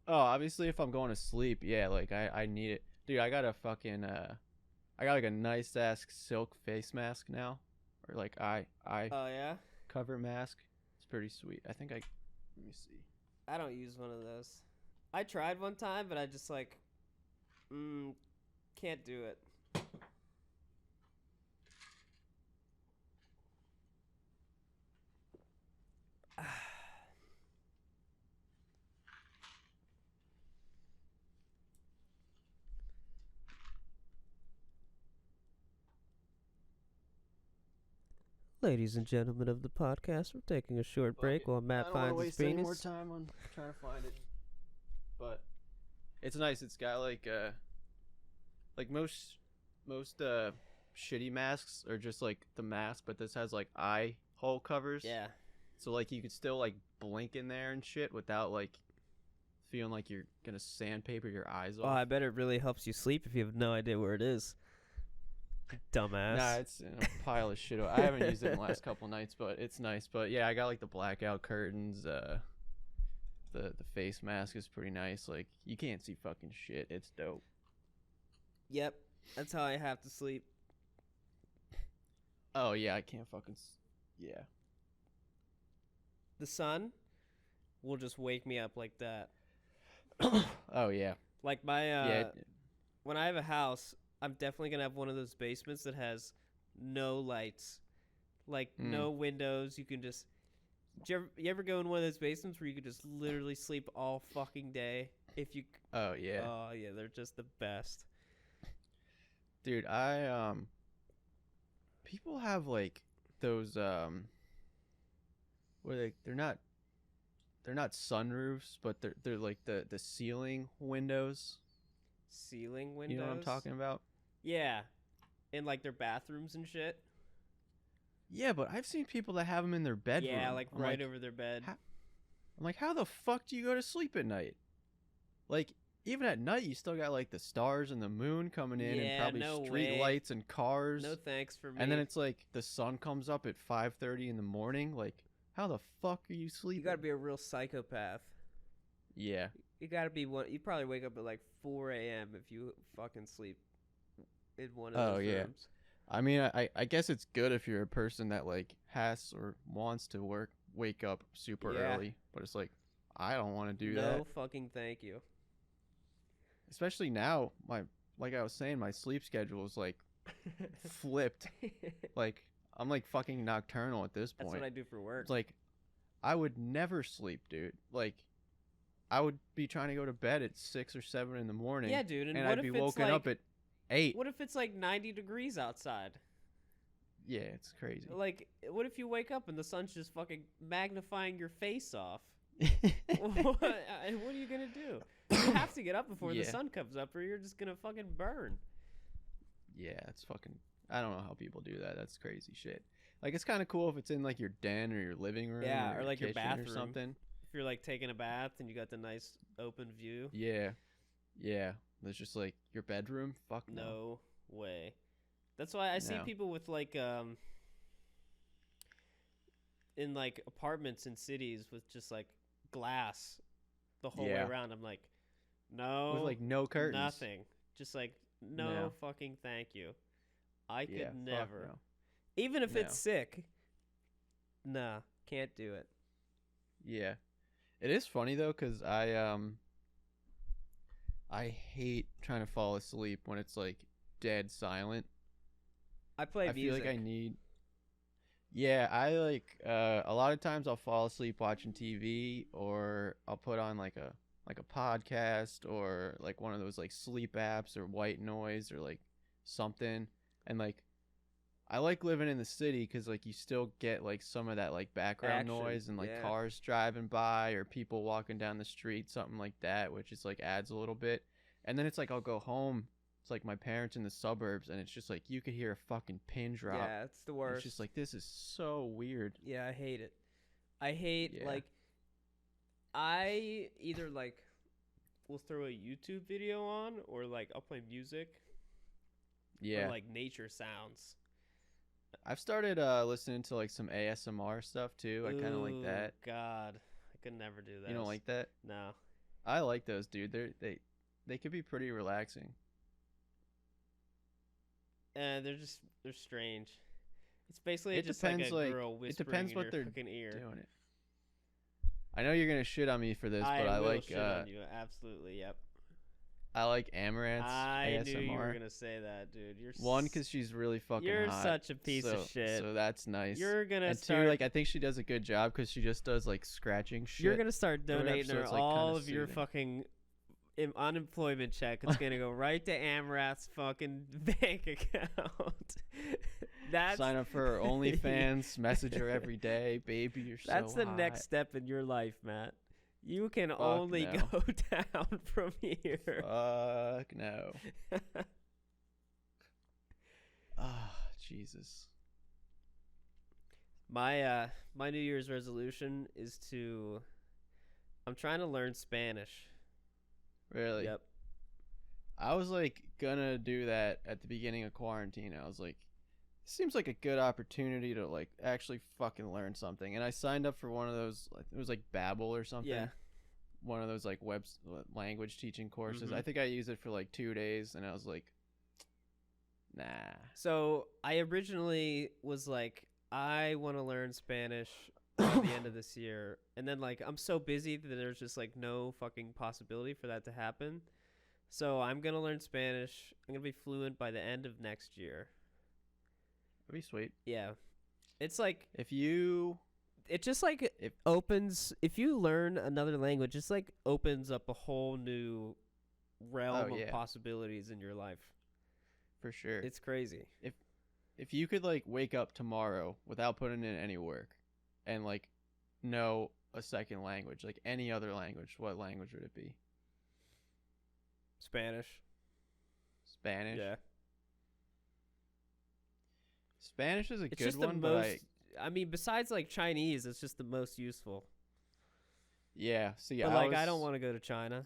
Oh, obviously if I'm going to sleep, yeah, like I need it. Dude, I got a fucking I got like a nice ass silk face mask now. Or like eye Oh yeah? cover mask. It's pretty sweet. I think let me see. I don't use one of those. I tried one time, but I just like can't do it. Ladies and gentlemen of the podcast, we're taking a short break while Matt finds his penis. I don't want to waste any more time on trying to find it. But it's nice. It's got like most shitty masks are just like the mask, but this has like eye hole covers. Yeah. So like you could still like blink in there and shit without like feeling like you're gonna sandpaper your eyes off. Oh, I bet it really helps you sleep if you have no idea where it is. Dumbass. Nah, it's a pile of shit. I haven't used it in the last couple nights, but it's nice. But yeah, I got like the blackout curtains. The face mask is pretty nice. Like you can't see fucking shit. It's dope. Yep, that's how I have to sleep. Oh yeah, I can't fucking. Yeah. The sun will just wake me up like that. Oh yeah. Like my when I have a house, I'm definitely gonna have one of those basements that has no lights, like no windows. You can just. You ever go in one of those basements where you could just literally sleep all fucking day? If you. Oh yeah. Oh yeah, they're just the best. Dude, people have like those where they're not sunroofs, but they're like the ceiling windows. Ceiling windows. You know what I'm talking about? Yeah, in like their bathrooms and shit. Yeah, but I've seen people that have them in their bedroom. Yeah, like right over their bed. I'm like, how the fuck do you go to sleep at night? Like, even at night, you still got like the stars and the moon coming in, and probably street lights and cars. No thanks for me. And then it's like the sun comes up at 5:30 in the morning. Like, how the fuck are you sleeping? You gotta be a real psychopath. Yeah. You gotta be one. You probably wake up at like 4 a.m. if you fucking sleep in one of those rooms. I mean, I guess it's good if you're a person that like has or wants to wake up super early, but it's like I don't want to do that. No fucking thank you. Especially now, like I was saying, my sleep schedule is like flipped. Like I'm like fucking nocturnal at this point. That's what I do for work. It's like I would never sleep, dude. Like I would be trying to go to bed at 6 or 7 in the morning. Yeah, dude. And I'd be woken up at 8. What if it's like 90 degrees outside? Yeah, it's crazy. Like, what if you wake up and the sun's just fucking magnifying your face off? What are you gonna do? You have to get up before the sun comes up, or you're just gonna fucking burn. Yeah, it's fucking. I don't know how people do that. That's crazy shit. Like, it's kind of cool if it's in like your den or your living room. Yeah, or like your bathroom bathroom or something. If you're like taking a bath and you got the nice open view. Yeah. It's just like your bedroom. Fuck no. No way. That's why I see people with like in like apartments in cities with just like glass the whole way around. I'm like, no, with like no curtains, nothing. Just like no fucking thank you. I could never. No. Even if it's sick. Nah, can't do it. Yeah. It is funny though, cuz I hate trying to fall asleep when it's like dead silent. I play music. I feel like I need. Yeah, I like a lot of times I'll fall asleep watching TV, or I'll put on like a podcast, or like one of those like sleep apps or white noise or like something. And like I like living in the city cuz like you still get like some of that like background noise and like cars driving by or people walking down the street, something like that, which is like adds a little bit. And then it's like I'll go home. It's like my parents in the suburbs, and it's just like you could hear a fucking pin drop. Yeah, it's the worst. It's just like, this is so weird. Yeah, I hate it. I hate like I either like will throw a YouTube video on, or like I'll play music, Yeah. Or like nature sounds. I've started listening to like some ASMR stuff too. I kind of like that. God, I could never do that. You don't like that? No. I like those, dude. They could be pretty relaxing. They're strange. It's basically just like a girl whispering in your fucking ear. Doing it. I know you're gonna shit on me for this, but I will like shit on you. Absolutely, yep. I like Amaranth's ASMR. Knew you were gonna say that, dude. One, because she's really fucking hot. You're such a piece of shit. So that's nice. You're gonna and start. two, like I think she does a good job because she just does like scratching shit. You're gonna start donating her like, all of your fucking unemployment check. It's gonna go right to Amrat's fucking bank account. Sign up for her OnlyFans. Message her every day, baby. You're so That's the hot. next step in your life, Matt. You can only go down from here. Fuck no. Jesus. My New Year's resolution is I'm trying to learn Spanish. Really? Yep. I was like gonna do that at the beginning of quarantine. I was like, seems like a good opportunity to like actually fucking learn something. And I signed up for one of those, it was like Babbel or something. Yeah. One of those like language teaching courses. Mm-hmm. I think I used it for like 2 days and I was like, nah. So I originally was like, I want to learn Spanish by the end of this year. And then like, I'm so busy that there's just like no fucking possibility for that to happen. So I'm going to learn Spanish. I'm going to be fluent by the end of next year. That'd be sweet. Yeah. It's like it just like opens, if you learn another language, it's like opens up a whole new realm of possibilities in your life. For sure. It's crazy. If you could like wake up tomorrow without putting in any work and like know a second language, like any other language, what language would it be? Spanish. Yeah. Spanish is a good one, but I mean, besides like Chinese, it's just the most useful. Yeah. See, but I don't want to go to China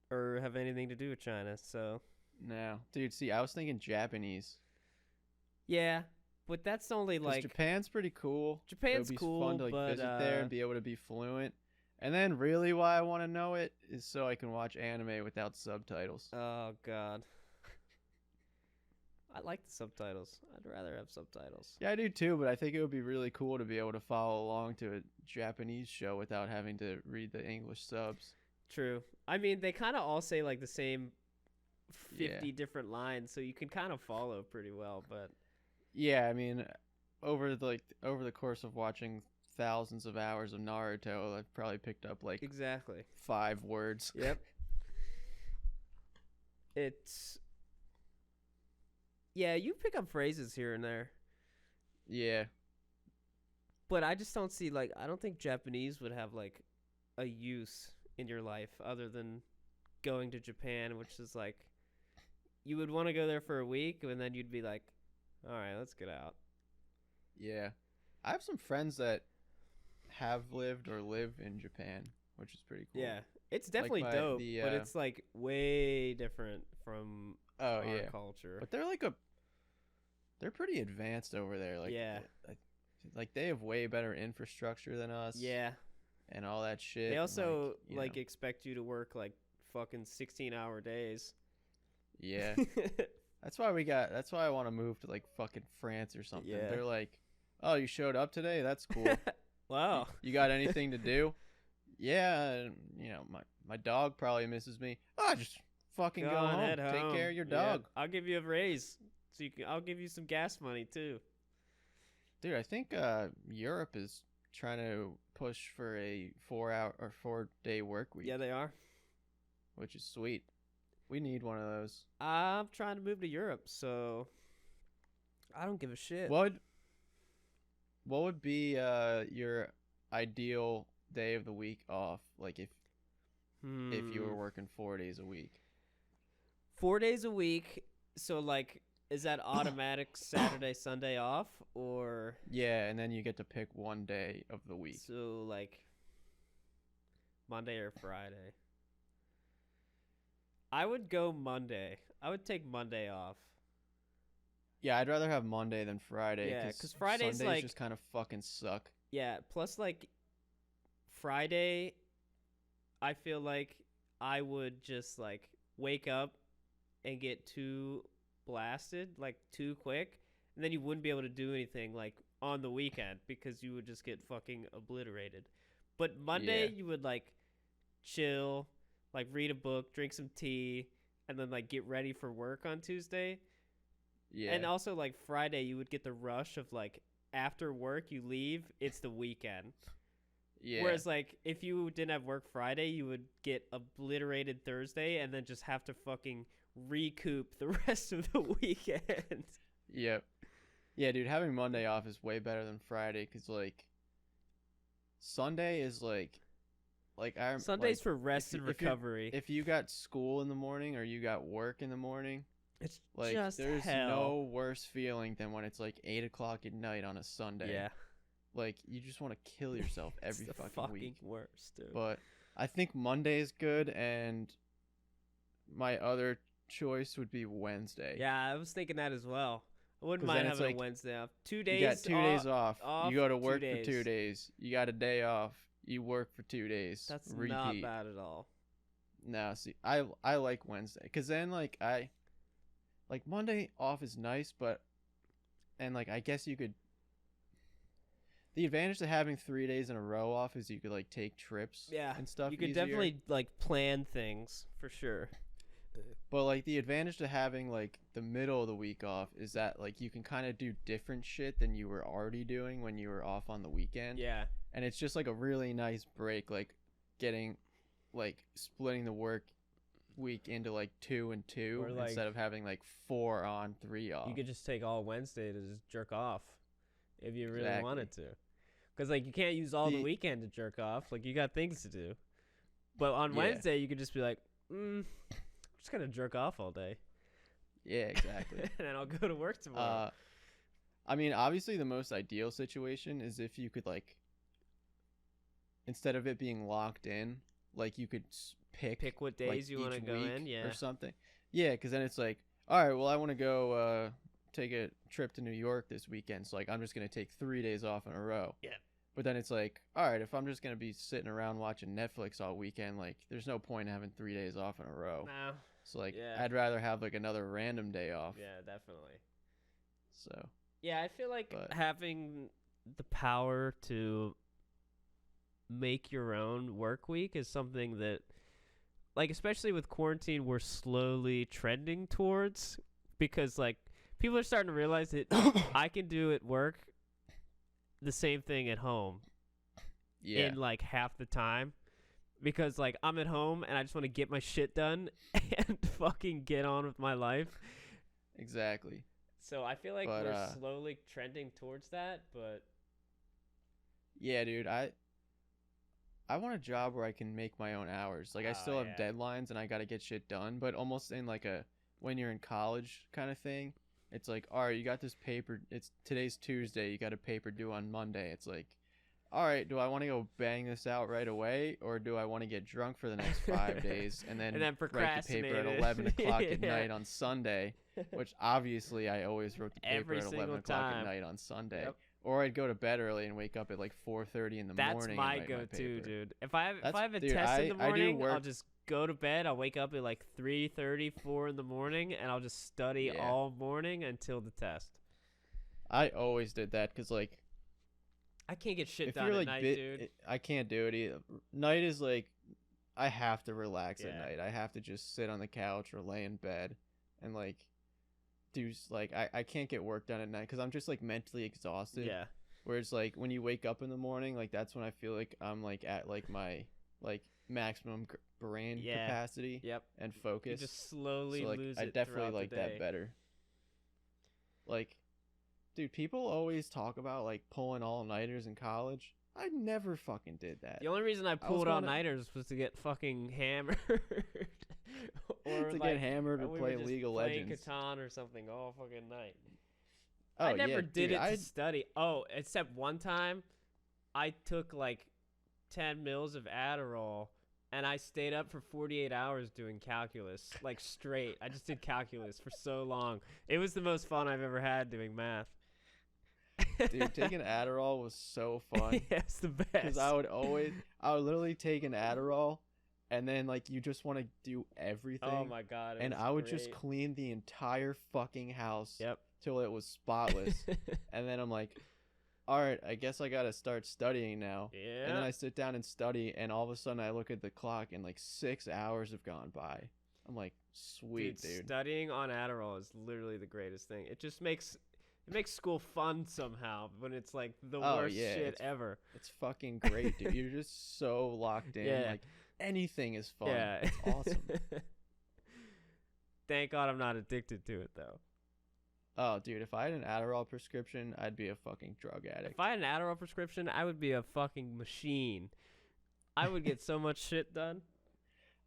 or have anything to do with China. So. No, dude. See, I was thinking Japanese. Yeah, but that's only like Japan's pretty cool. Japan's it would be cool, fun to like but, visit there and be able to be fluent. And then really why I want to know it is so I can watch anime without subtitles. Oh God. I like the subtitles. I'd rather have subtitles. Yeah, I do too, but I think it would be really cool to be able to follow along to a Japanese show without having to read the English subs. True. I mean, they kind of all say like the same 50 different lines, so you can kind of follow pretty well, but yeah, I mean, over the course of watching thousands of hours of Naruto, I've probably picked up like exactly 5 words. Yep. It's yeah, you pick up phrases here and there. Yeah. But I just don't see I don't think Japanese would have like a use in your life other than going to Japan, which is like you would want to go there for a week and then you'd be like, all right, let's get out. Yeah. I have some friends that have lived or live in Japan, which is pretty cool. Yeah. It's definitely dope, but it's like way different from our culture. But they're pretty advanced over there. Like they have way better infrastructure than us. Yeah. And all that shit. They also expect you to work like fucking 16-hour days. Yeah. That's why I want to move to like fucking France or something. Yeah. They're like, "Oh, you showed up today? That's cool." Wow. You got anything to do? Yeah, my dog probably misses me. Oh, just fucking go home. Take care of your dog. Yeah, I'll give you a raise. So I'll give you some gas money too. Dude, I think Europe is trying to push for a 4-day work week. Yeah, they are. Which is sweet. We need one of those. I'm trying to move to Europe, so I don't give a shit. What would be your ideal day of the week off? Like if you were working 4 days a week. 4 days a week. So like, is that automatic Saturday, Sunday off, or? Yeah, and then you get to pick one day of the week. So like Monday or Friday. I would go Monday. I would take Monday off. Yeah, I'd rather have Monday than Friday. Yeah, because Friday's Sundays like just kind of fucking suck. Yeah, plus like Friday, I feel like I would just like wake up and get too blasted, like too quick, and then you wouldn't be able to do anything like on the weekend because you would just get fucking obliterated. But Monday, you would like chill, like read a book, drink some tea, and then like get ready for work on Tuesday. Yeah. And also like Friday, you would get the rush of like after work, you leave, it's the weekend. Yeah. Whereas like if you didn't have work Friday, you would get obliterated Thursday and then just have to fucking recoup the rest of the weekend. Yep. Yeah, dude, having Monday off is way better than Friday because like Sunday is like Sunday's for rest and recovery. If you got school in the morning or you got work in the morning, it's like just there's hell. no worse feeling than when it's like 8:00 at night on a Sunday. Yeah. Like you just want to kill yourself every fucking week. Worst, dude. But I think Monday is good, and my other choice would be Wednesday. Yeah, I was thinking that as well. I wouldn't mind having a Wednesday off. 2 days. You got 2 days off. You go to work for 2 days. You got a day off. You work for 2 days. That's repeat. Not bad at all. No, see, I like Wednesday because then like Monday off is nice, and like I guess you could. The advantage to having 3 days in a row off is you could like take trips and stuff. You could easier. Definitely like plan things for sure. But like the advantage to having like the middle of the week off is that like you can kind of do different shit than you were already doing when you were off on the weekend. Yeah. And it's just like a really nice break, like getting like splitting the work week into like 2 and 2 like, instead of having like 4 on 3 off. You could just take all Wednesday to just jerk off if you really wanted to. Because, like, you can't use all the weekend to jerk off. Like, you got things to do. But on Wednesday, you could just be like, I'm just going to jerk off all day. Yeah, exactly. And then I'll go to work tomorrow. I mean, obviously, the most ideal situation is if you could, like, instead of it being locked in, like, you could pick what days you want to go in, or something. Yeah, because then it's like, all right, well, I want to go take a trip to New York this weekend, so like I'm just gonna take 3 days off in a row. Yeah. But then it's like, all right, if I'm just gonna be sitting around watching Netflix all weekend, like there's no point in having 3 days off in a row. No. So like I'd rather have like another random day off. Yeah, definitely. So. Yeah, I feel like having the power to make your own work week is something that, like, especially with quarantine, we're slowly trending towards, because like people are starting to realize that I can do at work the same thing at home in like half the time, because like I'm at home and I just want to get my shit done and fucking get on with my life. Exactly. So I feel like we're slowly trending towards that, but yeah, dude, I want a job where I can make my own hours. Like I still have deadlines and I got to get shit done, but almost in like a when you're in college kind of thing. It's like, all right, you got this paper. Today's Tuesday. You got a paper due on Monday. It's like, all right, do I want to go bang this out right away, or do I want to get drunk for the next 5 days and then write the paper at 11 o'clock at night on Sunday? Which obviously I always wrote the paper at 11 o'clock at night on Sunday. Yep. Or I'd go to bed early and wake up at like 4:30 in the morning. That's my go-to, dude. If I have a test in the morning, I'll just go to bed. I'll wake up at like 3:30, 4 in the morning, and I'll just study all morning until the test. I always did that because like I can't get shit done at night, dude. I can't do it either. Night is like I have to relax at night. I have to just sit on the couch or lay in bed and like do like I can't get work done at night because I'm just like mentally exhausted. Yeah. Whereas like when you wake up in the morning, like that's when I feel like I'm like at like my like maximum brain capacity and focus. You just slowly lose it. I definitely like that better. Like, dude, people always talk about like pulling all-nighters in college. I never fucking did that. The only reason I pulled all-nighters was to get fucking hammered. Or to get hammered or play League of Legends. Catan or something all fucking night. I never did it to study. Oh, except one time I took like 10 mils of Adderall and and I stayed up for 48 hours doing calculus, like straight. I just did calculus for so long. It was the most fun I've ever had doing math. Dude, taking Adderall was so fun. Yeah, it's the best. Because I would literally take an Adderall, and then like you just want to do everything. Oh my god! And I would just clean the entire fucking house. Yep. Till it was spotless. And then I'm like, all right, I guess I gotta start studying now. Yeah. And then I sit down and study, and all of a sudden I look at the clock, and like 6 hours have gone by. I'm like, sweet, dude. Studying on Adderall is literally the greatest thing. It just makes school fun somehow when it's like the worst shit ever. It's fucking great, dude. You're just so locked in. Yeah. Like anything is fun. Yeah. It's awesome. Thank God I'm not addicted to it though. Oh, dude, if I had an Adderall prescription, I'd be a fucking drug addict. If I had an Adderall prescription, I would be a fucking machine. I would get so much shit done.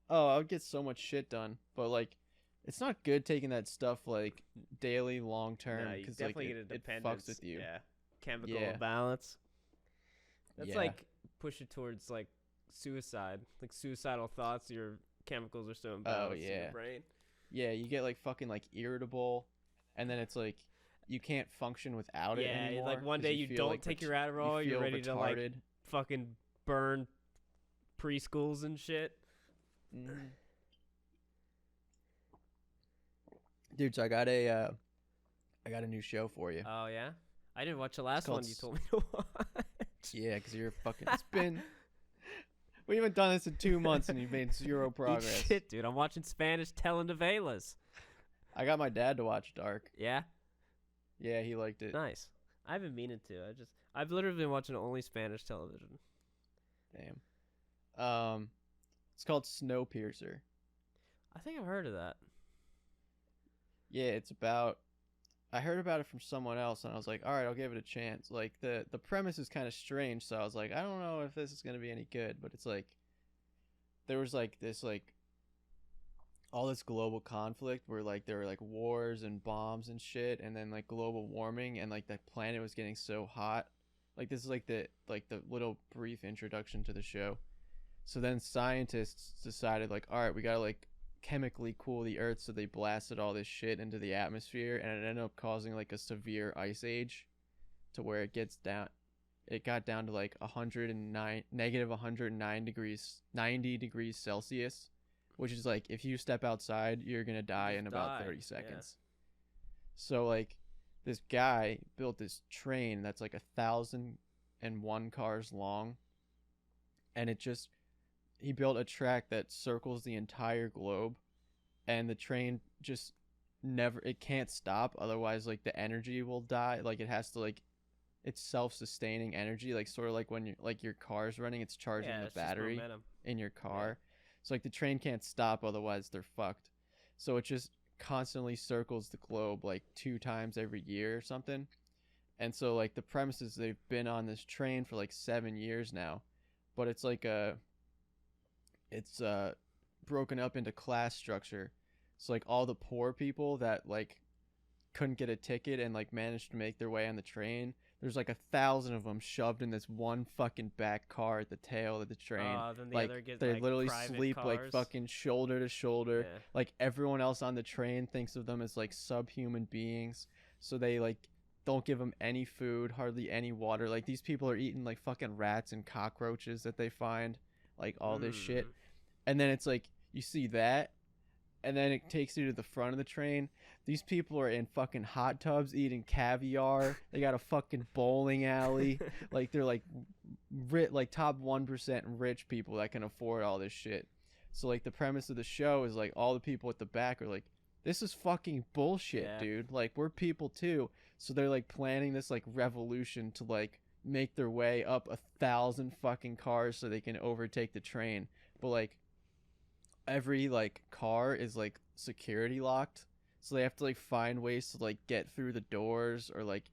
Oh, I would get so much shit done. But, like, it's not good taking that stuff, like, daily, long-term. No, you definitely get a dependence. It fucks with you. Yeah. Chemical imbalance. That's like push it towards, like, suicide. Like, suicidal thoughts, your chemicals are so imbalanced in your brain. Yeah, you get, like, fucking, like, irritable. And then it's like you can't function without it anymore. Yeah, like one day you don't take your Adderall, you're ready to like fucking burn preschools and shit. Mm. Dude, so I got a new show for you. Oh yeah? I didn't watch the last one you told me to watch. Yeah, because you're fucking we haven't done this in 2 months and you've made zero progress. Shit, dude, I'm watching Spanish telenovelas. I got my dad to watch Dark. Yeah? Yeah, he liked it. Nice. I haven't meaning to. I've literally been watching only Spanish television. Damn. It's called Snowpiercer. I think I've heard of that. Yeah, it's about I heard about it from someone else and I was like, all right, I'll give it a chance. Like the premise is kind of strange, so I was like, I don't know if this is going to be any good, but it's like there was like this like all this global conflict where like there were like wars and bombs and shit, and then like global warming, and like the planet was getting so hot. Like this is like the little brief introduction to the show. So then scientists decided like, all right, we gotta like chemically cool the earth, so they blasted all this shit into the atmosphere, and it ended up causing like a severe ice age to where it got down to like negative 109 degrees 90 degrees Celsius, which is like if you step outside you're gonna die in about 30 seconds. So like this guy built this train that's like 1,001 cars long, and he built a track that circles the entire globe, and the train just it can't stop, otherwise like the energy will die. Like it has to like it's self-sustaining energy, like sort of like when your car's running, it's charging the battery in your car. So like the train can't stop, otherwise they're fucked. So it just constantly circles the globe like 2 times every year or something. And so like the premise is they've been on this train for like 7 years now, but it's like it's broken up into class structure. So like all the poor people that like couldn't get a ticket and like managed to make their way on the train, there's like 1,000 of them shoved in this one fucking back car at the tail of the train. Then the like other gets, they like, literally sleep cars. like fucking shoulder to shoulder. Yeah. Like everyone else on the train thinks of them as like subhuman beings, so they like don't give them any food, hardly any water. Like these people are eating like fucking rats and cockroaches that they find, like all this shit. And then it's like you see that, and then it takes you to the front of the train. These people are in fucking hot tubs eating caviar. They got a fucking bowling alley. Like they're like top 1% rich people that can afford all this shit. So like the premise of the show is like all the people at the back are like, this is fucking bullshit, dude. Like we're people too. So they're like planning this like revolution to like make their way up 1,000 fucking cars so they can overtake the train. But like every like car is like security locked, so they have to like find ways to like get through the doors or like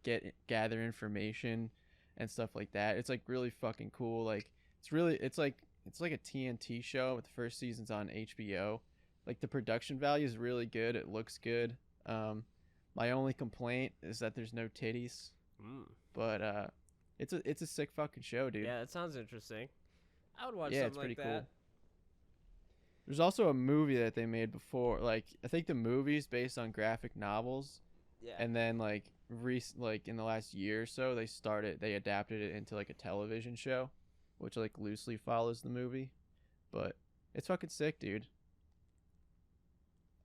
gather information and stuff like that. It's like really fucking cool. Like it's like a TNT show, but the first season's on HBO. Like the production value is really good. It looks good. My only complaint is that there's no titties. But it's a sick fucking show, dude. Yeah, that sounds interesting. I would watch something like that. Cool. There's also a movie that they made before. Like, I think the movie's based on graphic novels. Yeah. And then like in the last year or so, they adapted it into like a television show, which like loosely follows the movie. But it's fucking sick, dude.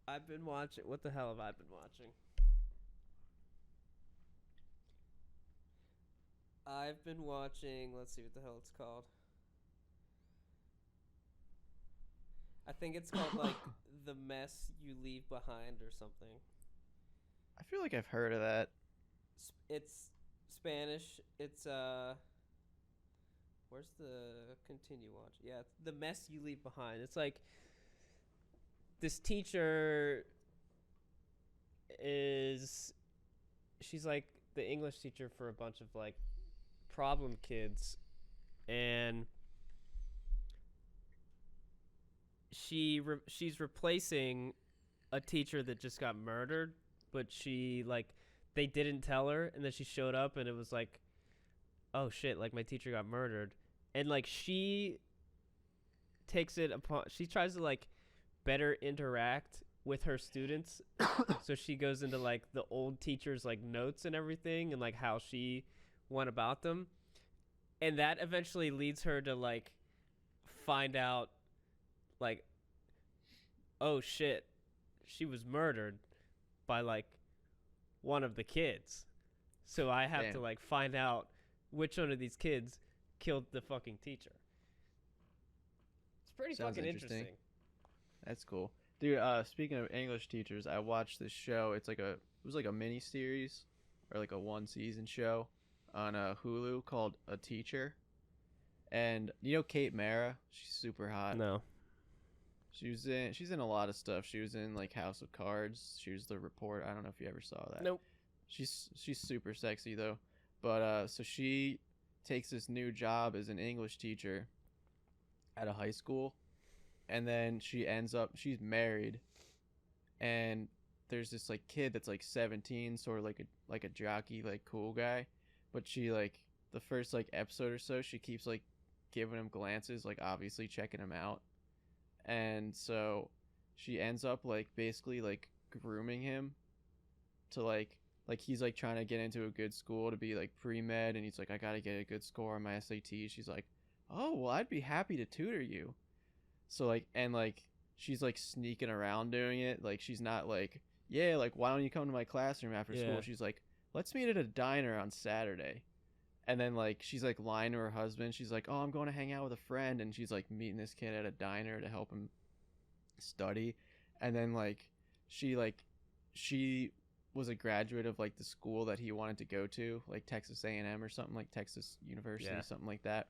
I've been watching. What the hell have I been watching? I've been watching. Let's see what the hell it's called. I think it's called like The Mess You Leave Behind or something. I feel like I've heard of that. It's Spanish. It's where's the continue watch? Yeah, it's The Mess You Leave Behind. It's like this teacher she's like the English teacher for a bunch of like problem kids, and she's replacing a teacher that just got murdered, but she like they didn't tell her, and then she showed up and it was like, oh shit, like my teacher got murdered. And like she tries to like better interact with her students. So she goes into like the old teacher's like notes and everything, and like how she went about them, and that eventually leads her to like find out like, oh shit, she was murdered by like one of the kids. So I have to like find out which one of these kids killed the fucking teacher. It's pretty fucking interesting. That's cool. Dude, speaking of English teachers, I watched this show. It was like a mini series or like a 1-season show on Hulu called A Teacher. And you know Kate Mara? She's super hot. No. She's in a lot of stuff. She was in like House of Cards. She was the report. I don't know if you ever saw that. Nope. She's super sexy though. But so she takes this new job as an English teacher at a high school. And then she's married, and there's this like kid that's like 17, sort of like a jockey, like cool guy, but she like the first like episode or so, she keeps like giving him glances, like obviously checking him out, and so she ends up like basically like grooming him to like he's like trying to get into a good school to be like pre-med, and he's like, I gotta get a good score on my SAT. She's like, oh well, I'd be happy to tutor you. So like, and like she's like sneaking around doing it. Like she's not like, yeah, like why don't you come to my classroom after school? She's like, let's meet at a diner on Saturday. And then like she's like lying to her husband. She's like, oh, I'm going to hang out with a friend, and she's like meeting this kid at a diner to help him study. And then like she was a graduate of like the school that he wanted to go to, like Texas A&M or something, like Texas University, something like that.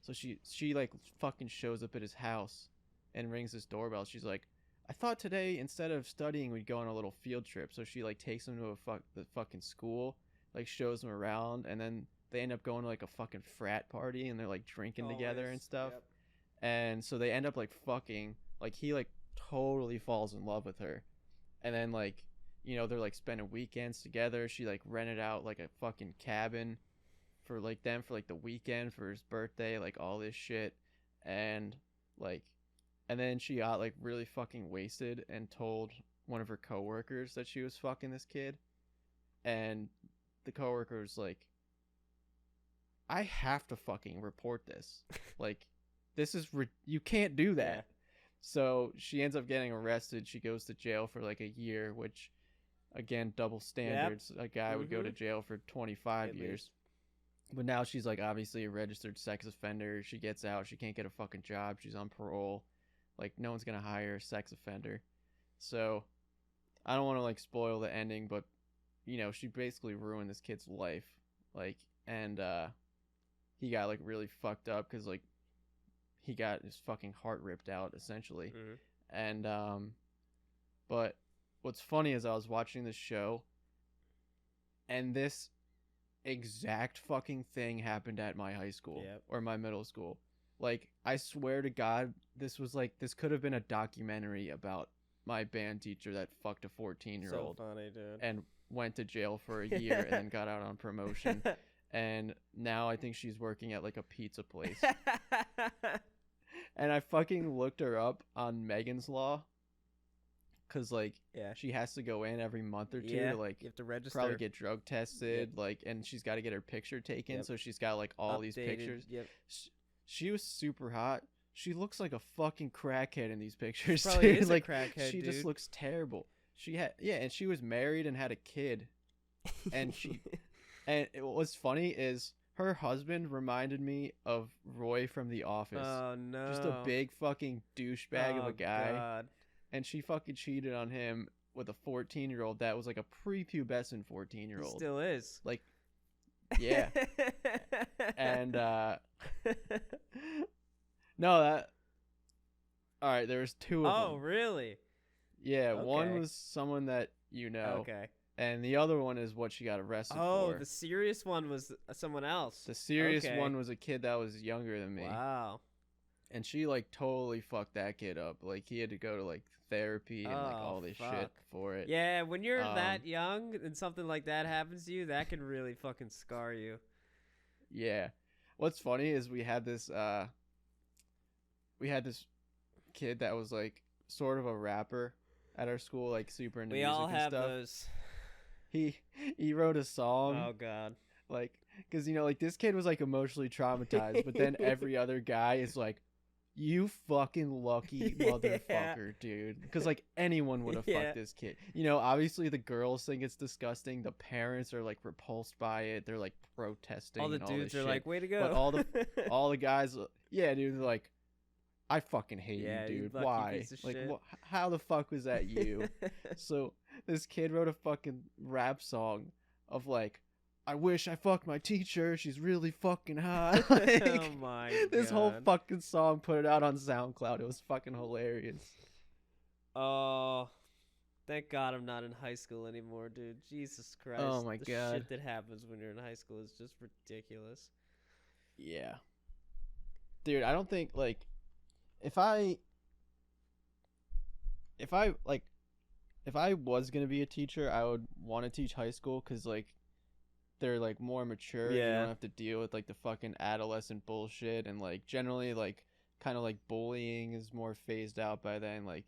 So she like fucking shows up at his house and rings his doorbell. She's like, I thought today instead of studying we'd go on a little field trip. So she like takes him to the fucking school, like shows him around, and then they end up going to like a fucking frat party, and they're like drinking together and stuff. Yep. And so they end up like fucking, like he like totally falls in love with her. And then like, you know, they're like spending weekends together. She like rented out like a fucking cabin for like them for like the weekend for his birthday, like all this shit. And like, and then she got like really fucking wasted and told one of her coworkers that she was fucking this kid. And the coworker was like, I have to fucking report this. Like, this is you can't do that. Yeah. So she ends up getting arrested. She goes to jail for like a year, which again, double standards. Yep. A guy would go to jail for 25 years. Least. But now she's like obviously a registered sex offender. She gets out. She can't get a fucking job. She's on parole. Like no one's going to hire a sex offender. So I don't want to like spoil the ending, but you know, she basically ruined this kid's life. Like, and he got like really fucked up because like he got his fucking heart ripped out essentially. Mm-hmm. And but what's funny is I was watching this show, and this exact fucking thing happened at my high school or my middle school. Like, I swear to God, this could have been a documentary about my band teacher that fucked a 14-year-old. So funny, dude. And went to jail for a year and then got out on promotion. And now I think she's working at like a pizza place. And I fucking looked her up on Megan's Law. Cause like she has to go in every month or two to like you have to register, probably get drug tested, like, and she's got to get her picture taken. So she's got like all these pictures. She was super hot. She looks like a fucking crackhead in these pictures. She probably is like a crackhead, she just looks terrible. She had and she was married and had a kid, and and what's funny is her husband reminded me of Roy from The Office. Oh no! Just a big fucking douchebag of a guy. God. And she fucking cheated on him with a 14-year-old that was like a prepubescent 14-year-old. He still is. Like, yeah. And, no, that... Alright, there was two of them. Oh, really? Yeah, one was someone that you know. Okay. And the other one is what she got arrested for. Oh, the serious one was someone else. The serious one was a kid that was younger than me. Wow. And she, like, totally fucked that kid up. Like, he had to go to, like, therapy and, like, all this shit for it. Yeah, when you're that young and something like that happens to you, that can really fucking scar you. Yeah. What's funny is we had this kid that was, like, sort of a rapper at our school, like, super into music and stuff. We all have those. He wrote a song. Oh, God. Like, because, you know, like, this kid was, like, emotionally traumatized, but then every other guy is like, you fucking lucky motherfucker, dude. Because, like, anyone would have fucked this kid. You know, obviously the girls think it's disgusting. The parents are, like, repulsed by it. They're, like, protesting. All the dudes are like, way to go. But all the guys, yeah, dude, they're like, I fucking hate you, dude. Why? Like, how the fuck was that you? So this kid wrote a fucking rap song of, like, I wish I fucked my teacher. She's really fucking hot. Like, oh my God. This whole fucking song, put it out on SoundCloud. It was fucking hilarious. Oh, thank God I'm not in high school anymore, dude. Jesus Christ. Oh my God. God. Shit that happens when you're in high school is just ridiculous. Yeah. Dude, I don't think, like, if I was going to be a teacher, I would want to teach high school because, like, they're, like, more mature. You don't have to deal with, like, the fucking adolescent bullshit, and, like, generally, like, kind of, like, bullying is more phased out by then. Like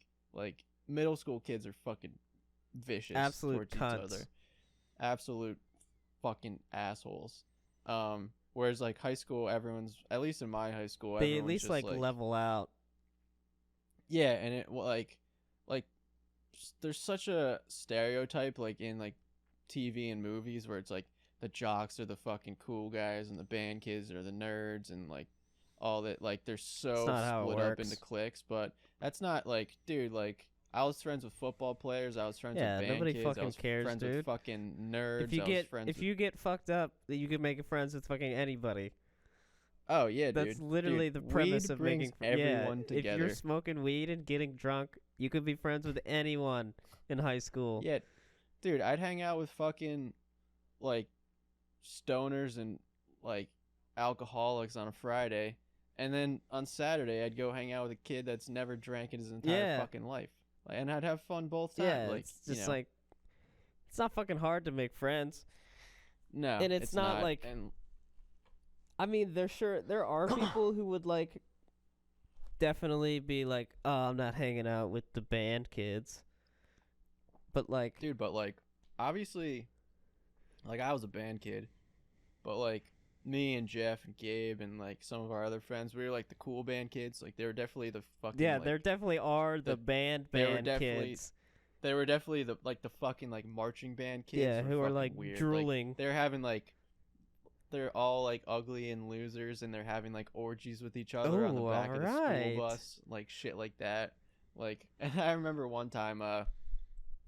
middle school kids are fucking vicious. Absolute towards cunts. each other. Absolute fucking assholes. Whereas, like, high school, everyone's, at least in my high school, they at least, like, level out. Yeah, and it, like, there's such a stereotype, like, in, like, TV and movies where it's, like, the jocks are the fucking cool guys and the band kids are the nerds and, like, all that. Like, they're so split up into cliques, but that's not, like, dude, like, I was friends with football players. I was friends with band nobody kids. fucking I was cares, friends dude. with fucking nerds. If you get fucked up, you can make friends with fucking anybody. Oh yeah, dude. That's literally the premise of making everyone together. If you're smoking weed and getting drunk, you could be friends with anyone in high school. Yeah, dude, I'd hang out with fucking, like, stoners and, like, alcoholics on a Friday, and then on Saturday I'd go hang out with a kid that's never drank in his entire fucking life, and I'd have fun both times. Yeah, like, it's just like, it's not fucking hard to make friends. No, and it's not like. And I mean, there are people who would, like, definitely be like, oh, I'm not hanging out with the band kids. But, like... Dude, but, like, obviously, like, I was a band kid. But, like, me and Jeff and Gabe and, like, some of our other friends, we were, like, the cool band kids. Like, they were definitely the fucking, yeah, like, there definitely are the band kids. They were definitely the fucking, like, marching band kids. Yeah, who are, like, weird. drooling. Like, they're having, like... They're all, like, ugly and losers, and they're having, like, orgies with each other on the back of the school bus, like, shit like that. Like, and I remember one time,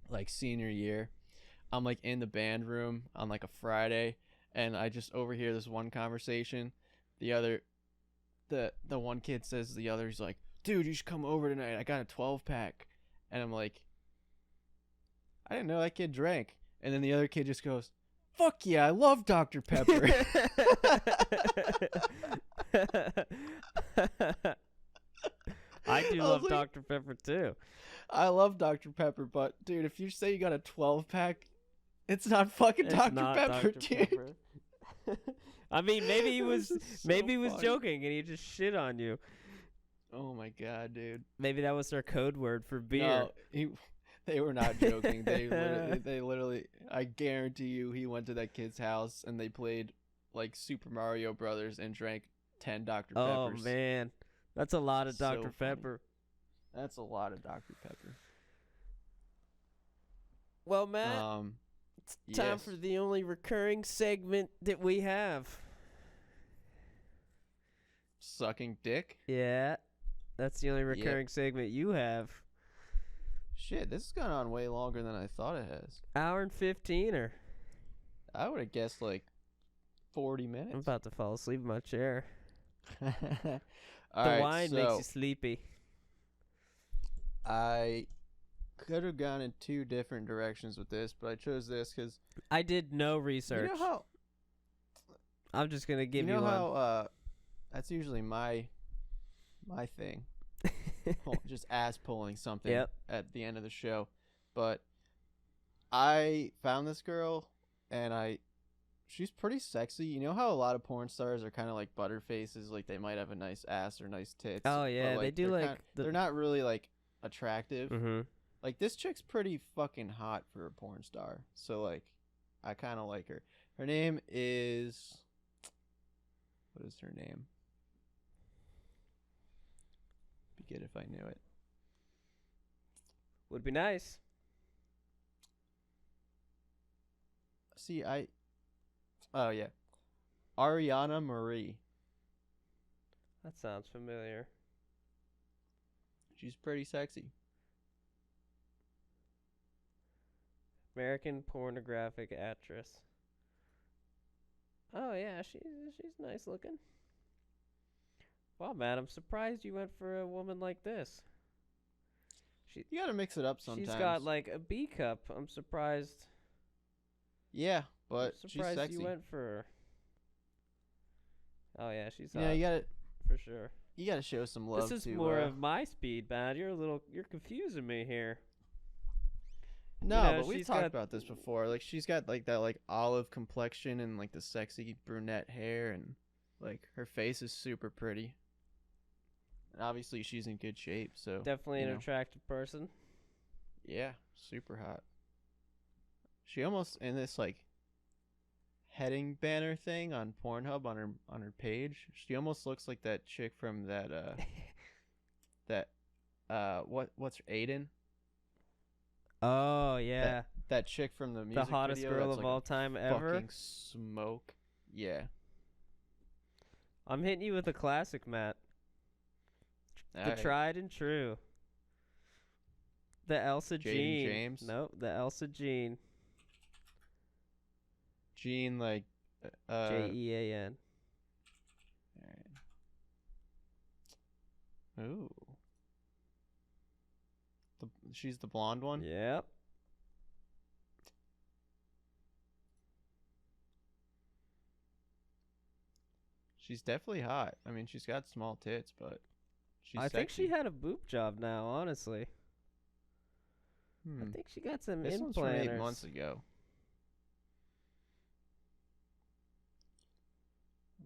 like, senior year, I'm, like, in the band room on, like, a Friday, and I just overhear this one conversation. The one kid says to the other, he's like, dude, you should come over tonight. I got a 12-pack. And I'm like, I didn't know that kid drank. And then the other kid just goes, fuck yeah, I love Dr. Pepper. I do love Dr. Pepper too. I love Dr. Pepper, but dude, if you say you got a 12-pack, it's not fucking Dr. Pepper, dude. I mean, maybe he was joking and he just shit on you. Oh my god, dude. Maybe that was their code word for beer. No, they were not joking. They literally, I guarantee you, he went to that kid's house and they played like Super Mario Brothers and drank 10 Dr. Peppers. Oh man, that's a lot of Dr. Pepper. That's a lot of Dr. Pepper. Well, Matt, it's time for the only recurring segment that we have. Sucking dick? Yeah, that's the only recurring segment you have. Shit, this has gone on way longer than I thought it has. Hour and 15er. I would have guessed like 40 minutes. I'm about to fall asleep in my chair. The wine makes you sleepy. I could have gone in 2 different directions with this, but I chose this because I did no research. You know how? I'm just gonna give you one. You know how? That's usually my thing. Just ass pulling something at the end of the show. But I found this girl, and she's pretty sexy. You know how a lot of porn stars are kind of like butter faces, like they might have a nice ass or nice tits. Oh yeah, but, they do like they're not really like attractive. Mm-hmm. Like this chick's pretty fucking hot for a porn star. So like I kind of like her. Her name is, what is her name? Be good if I knew it. Would be nice. See, oh yeah, Ariana Marie. That sounds familiar. She's pretty sexy. American pornographic actress. Oh yeah, she's nice looking. Wow, man, I'm surprised you went for a woman like this. You gotta mix it up sometimes. She's got like a B cup. I'm surprised. Yeah, but I'm surprised she's sexy. You went for her. Oh yeah, she's hot. Yeah, you gotta for sure. You gotta show some love. This is more of my speed, man. You're confusing me here. No, but we've talked about this before. Like she's got like that like olive complexion and like the sexy brunette hair, and like her face is super pretty. And obviously she's in good shape, so definitely an attractive person. Yeah, super hot. She almost in this like heading banner thing on Pornhub on her page. She almost looks like that chick from that what's Aiden? Oh yeah, that chick from the music the hottest video girl that's of like all time ever. Fucking smoke. Yeah. I'm hitting you with a classic, Matt. The tried and true. The Elsa Jean. James. Nope, the Elsa Jean. Jean like Jean. Ooh. She's the blonde one? Yep. She's definitely hot. I mean, she's got small tits, but she's sexy. Think she had a boob job now, honestly. I think she got some implanters. This one's from 8 months ago.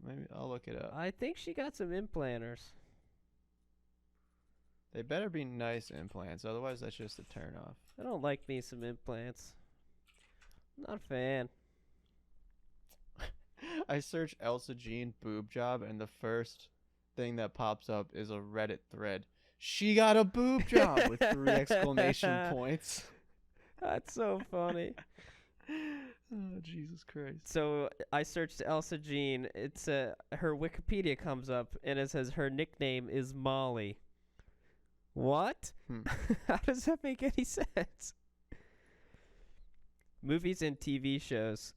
Maybe I'll look it up. I think she got some implanters. They better be nice implants, otherwise that's just a turn off. I don't like me some implants. I'm not a fan. I search Elsa Jean boob job, and the first thing that pops up is a Reddit thread. She got a boob job with 3 exclamation points. That's so funny. Oh, Jesus Christ. So I searched Elsa Jean. It's her Wikipedia comes up, and it says her nickname is Molly. What? How does that make any sense? Movies and TV shows.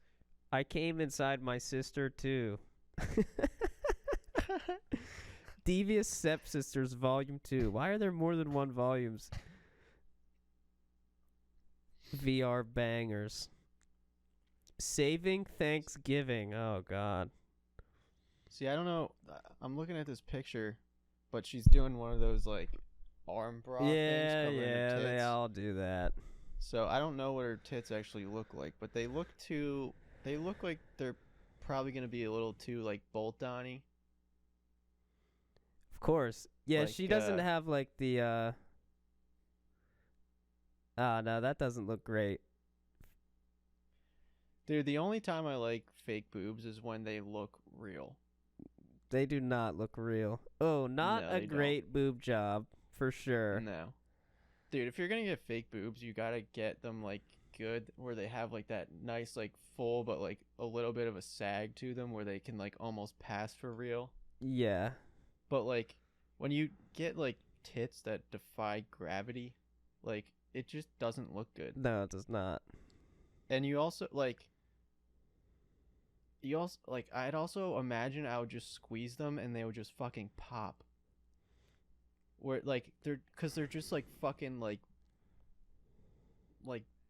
I came inside my sister too. Devious Stepsisters Volume 2. Why are there more than 1 volumes? VR bangers. Saving Thanksgiving. Oh God. See, I don't know. I'm looking at this picture, but she's doing one of those like arm bra things covering her tits. They all do that. So I don't know what her tits actually look like, but they look like they're probably gonna be a little too like bolt-on-y. Of course. Yeah, Like, she doesn't have like the no, that doesn't look great. Dude, the only time I like fake boobs is when they look real. They do not look real. Oh, not a great boob job for sure. No. Dude, if you're going to get fake boobs, you got to get them like good where they have like that nice like full but like a little bit of a sag to them where they can like almost pass for real. Yeah. But like when you get like tits that defy gravity, like it just doesn't look good. No, it does not. And you also I'd also imagine I would just squeeze them and they would just fucking pop. Where like they're just like fucking like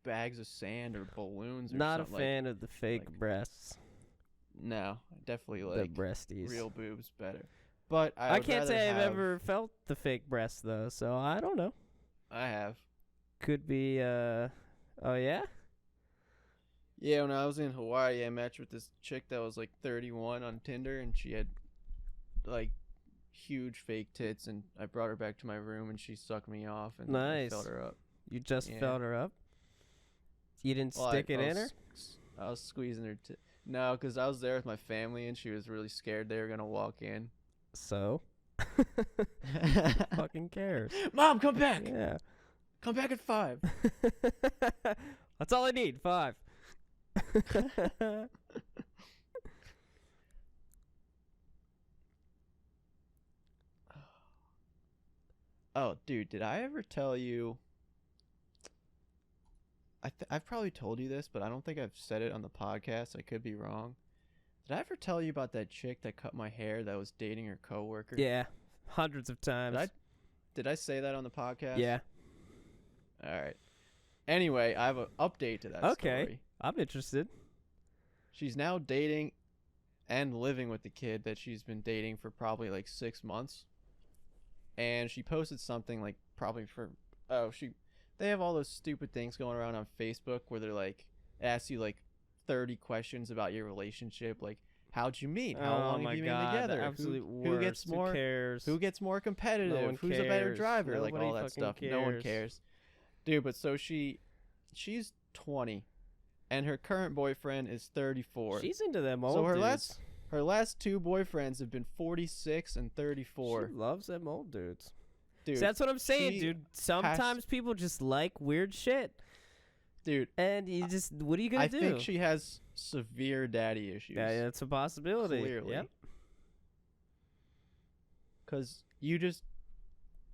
bags of sand or balloons or not something. Not a fan of the fake breasts. No, definitely like the breasties. Real boobs better. But I can't say I've ever felt the fake breasts though, so I don't know. I have. Could be oh yeah? Yeah, when I was in Hawaii, I matched with this chick that was like 31 on Tinder, and she had like huge fake tits, and I brought her back to my room, and she sucked me off, and nice. I felt her up. You just felt her up? You didn't stick it in her? I was squeezing her. No, because I was there with my family, and she was really scared they were going to walk in. So? Fucking cares. Mom, come back! Yeah. Come back at 5. That's all I need, 5. Oh, dude, did I ever tell you? I've probably told you this, but I don't think I've said it on the podcast. I could be wrong. Did I ever tell you about that chick that cut my hair that was dating her coworker? Yeah, hundreds of times. Did I say that on the podcast? Yeah. All right. Anyway, I have an update to that story. I'm interested. She's now dating and living with the kid that she's been dating for probably like 6 months. And she posted something like probably for they have all those stupid things going around on Facebook where they're like ask you like 30 questions about your relationship, like how'd you meet, how long have you been together, who gets more, who cares, who gets more competitive, who's a better driver, like all that stuff. No one cares, dude. But so she's 20 and her current boyfriend is 34. She's into them old dudes. Her last 2 boyfriends have been 46 and 34. She loves them old dudes. Dude, so that's what I'm saying, dude. Sometimes people just like weird shit. Dude. And you just, what are you going to do? I think she has severe daddy issues. Yeah, it's a possibility. Clearly. Yep. Because you just,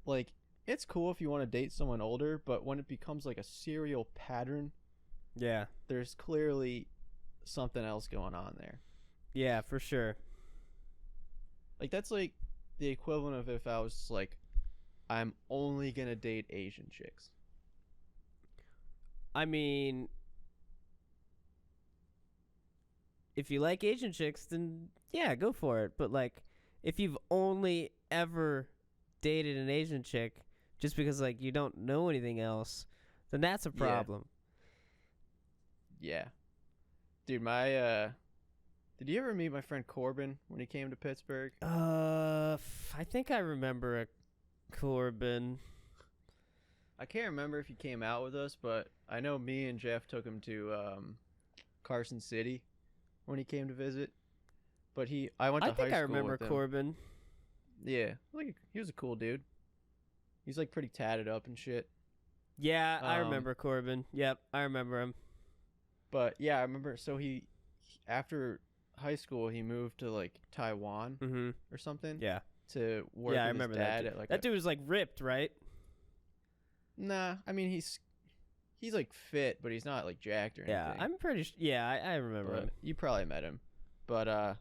like, it's cool if you want to date someone older, but when it becomes like a serial pattern, yeah, there's clearly something else going on there. Yeah, for sure. Like, that's like the equivalent of if I was like, I'm only going to date Asian chicks. I mean, if you like Asian chicks, then yeah, go for it. But like, if you've only ever dated an Asian chick just because like you don't know anything else, then that's a problem. Yeah. Dude, did you ever meet my friend Corbin when he came to Pittsburgh? I think I remember a Corbin. I can't remember if he came out with us, but I know me and Jeff took him to Carson City when he came to visit. But I went to high school with him. I think I remember Corbin. Yeah, like he was a cool dude. He's like pretty tatted up and shit. Yeah, I remember Corbin. Yep, I remember him. But yeah, I remember. So he after high school, he moved to like Taiwan or something. Yeah. To work with his dad at like that dude was like ripped, right? Nah, I mean he's like fit, but he's not like jacked or anything. Yeah, I'm pretty I remember him. You probably met him. But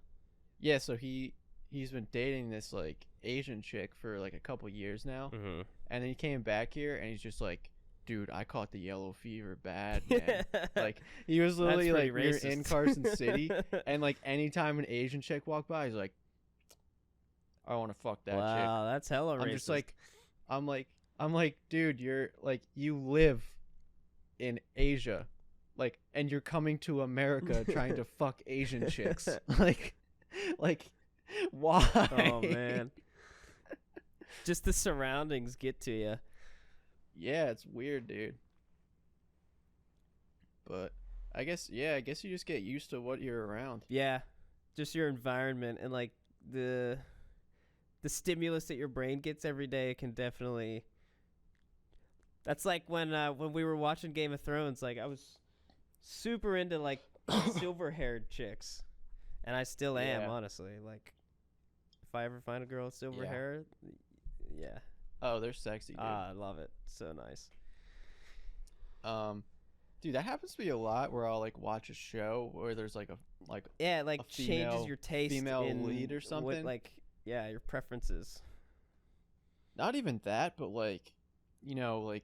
yeah, so he's been dating this like Asian chick for like a couple years now. And then he came back here and he's just like, dude, I caught the yellow fever bad, man. Like he was literally like, we were in Carson City and like anytime an Asian chick walked by, he's like, I want to fuck that chick. Wow, that's hella racist. I'm just like, I'm like, dude, you're like, you live in Asia, like, and you're coming to America trying to fuck Asian chicks. like, why? Oh man. Just the surroundings get to you. Yeah, it's weird, dude. But I guess you just get used to what you're around. Yeah, just your environment and like the stimulus that your brain gets every day can definitely. That's like when we were watching Game of Thrones. Like I was super into like silver-haired chicks, and I still am, honestly. Like if I ever find a girl with silver hair, yeah. Oh, they're sexy, dude. I love it. So nice. Dude, that happens to me a lot where I'll like watch a show where there's like like changes your taste female in lead or something. What, like your preferences. Not even that, but like, you know, like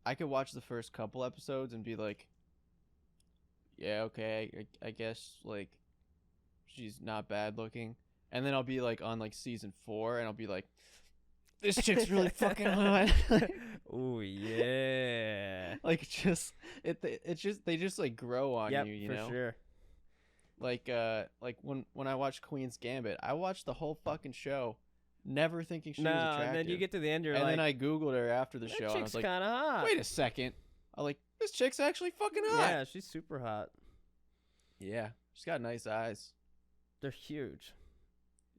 I could watch the first couple episodes and be like, yeah, okay, I guess like she's not bad looking, and then I'll be like on like season 4 and I'll be like, this chick's really fucking hot. Oh yeah. Like they just like grow on you, you know? For sure. Like when I watched Queen's Gambit, I watched the whole fucking show, never thinking she was attractive. And then you get to the end, and then I googled her after the show, and I was like, kind of hot. Wait a second. I'm like, this chick's actually fucking hot. Yeah, she's super hot. Yeah, she's got nice eyes. They're huge.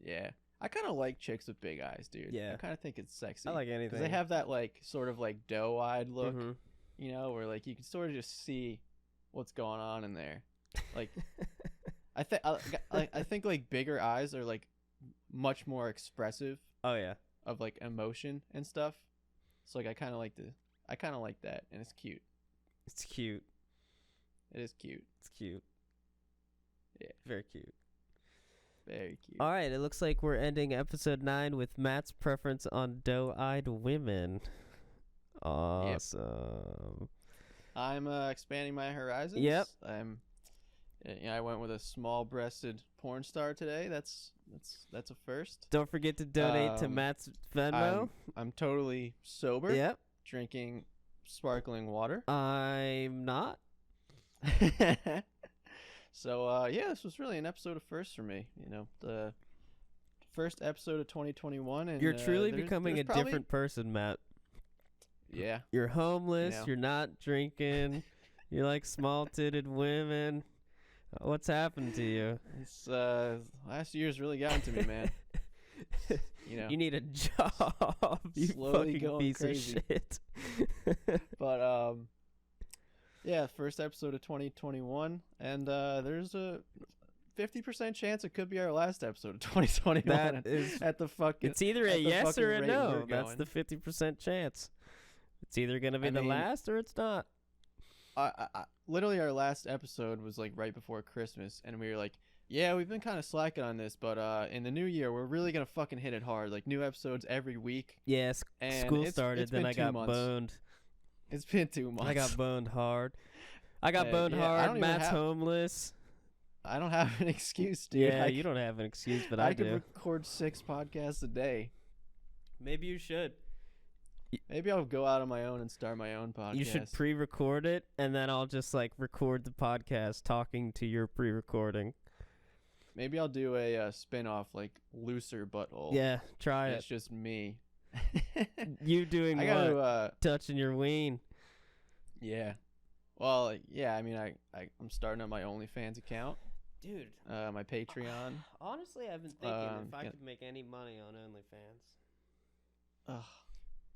Yeah. I kind of like chicks with big eyes, dude. Yeah. I kind of think it's sexy. I like anything. Because they have that, like, sort of, like, doe-eyed look, Mm-hmm. you know, where, like, you can sort of just see what's going on in there. Like, I think, like, bigger eyes are, like, much more expressive. Oh, yeah. Of, like, emotion and stuff. So, like, I kind of like that, and it's cute. It's cute. It is cute. It's cute. Yeah. Very cute. Very cute. All right, it looks like we're ending episode 9 with Matt's preference on doe-eyed women. Awesome. Yep. I'm expanding my horizons. Yep. I went with a small-breasted porn star today. That's a first. Don't forget to donate to Matt's Venmo. I'm totally sober. Yep. Drinking sparkling water. I'm not. So, this was really an episode of firsts for me. You know, the first episode of 2021. And you're truly becoming a different person, Matt. Yeah. You're homeless. You know. You're not drinking. You like small-titted women. What's happened to you? It's last year's really gotten to me, man. You know, you need a job. You slowly fucking going piece crazy. of shit. But first episode of 2021, and there's a 50% chance it could be our last episode of 2021. That is at the fucking. It's either a yes or a no. That's the 50% chance. It's either gonna be the last or it's not. Literally, our last episode was like right before Christmas, and we were like, yeah, we've been kind of slacking on this, but in the new year, we're really gonna fucking hit it hard. Like new episodes every week. Yes, school started, then I got boned. It's been 2 months. I got boned hard. Hard. Matt's homeless. I don't have an excuse, dude. Yeah, you don't have an excuse, but I do. I could record 6 podcasts a day. Maybe you should. Maybe I'll go out on my own and start my own podcast. You should pre-record it, and then I'll just like record the podcast talking to your pre-recording. Maybe I'll do a spin-off like Looser Butthole. Yeah, try it. It's just me. You doing what? Touching your ween. Yeah. Well, yeah, I mean, I'm starting up my OnlyFans account. Dude. My Patreon. Honestly, I've been thinking if I could make any money on OnlyFans. Ugh.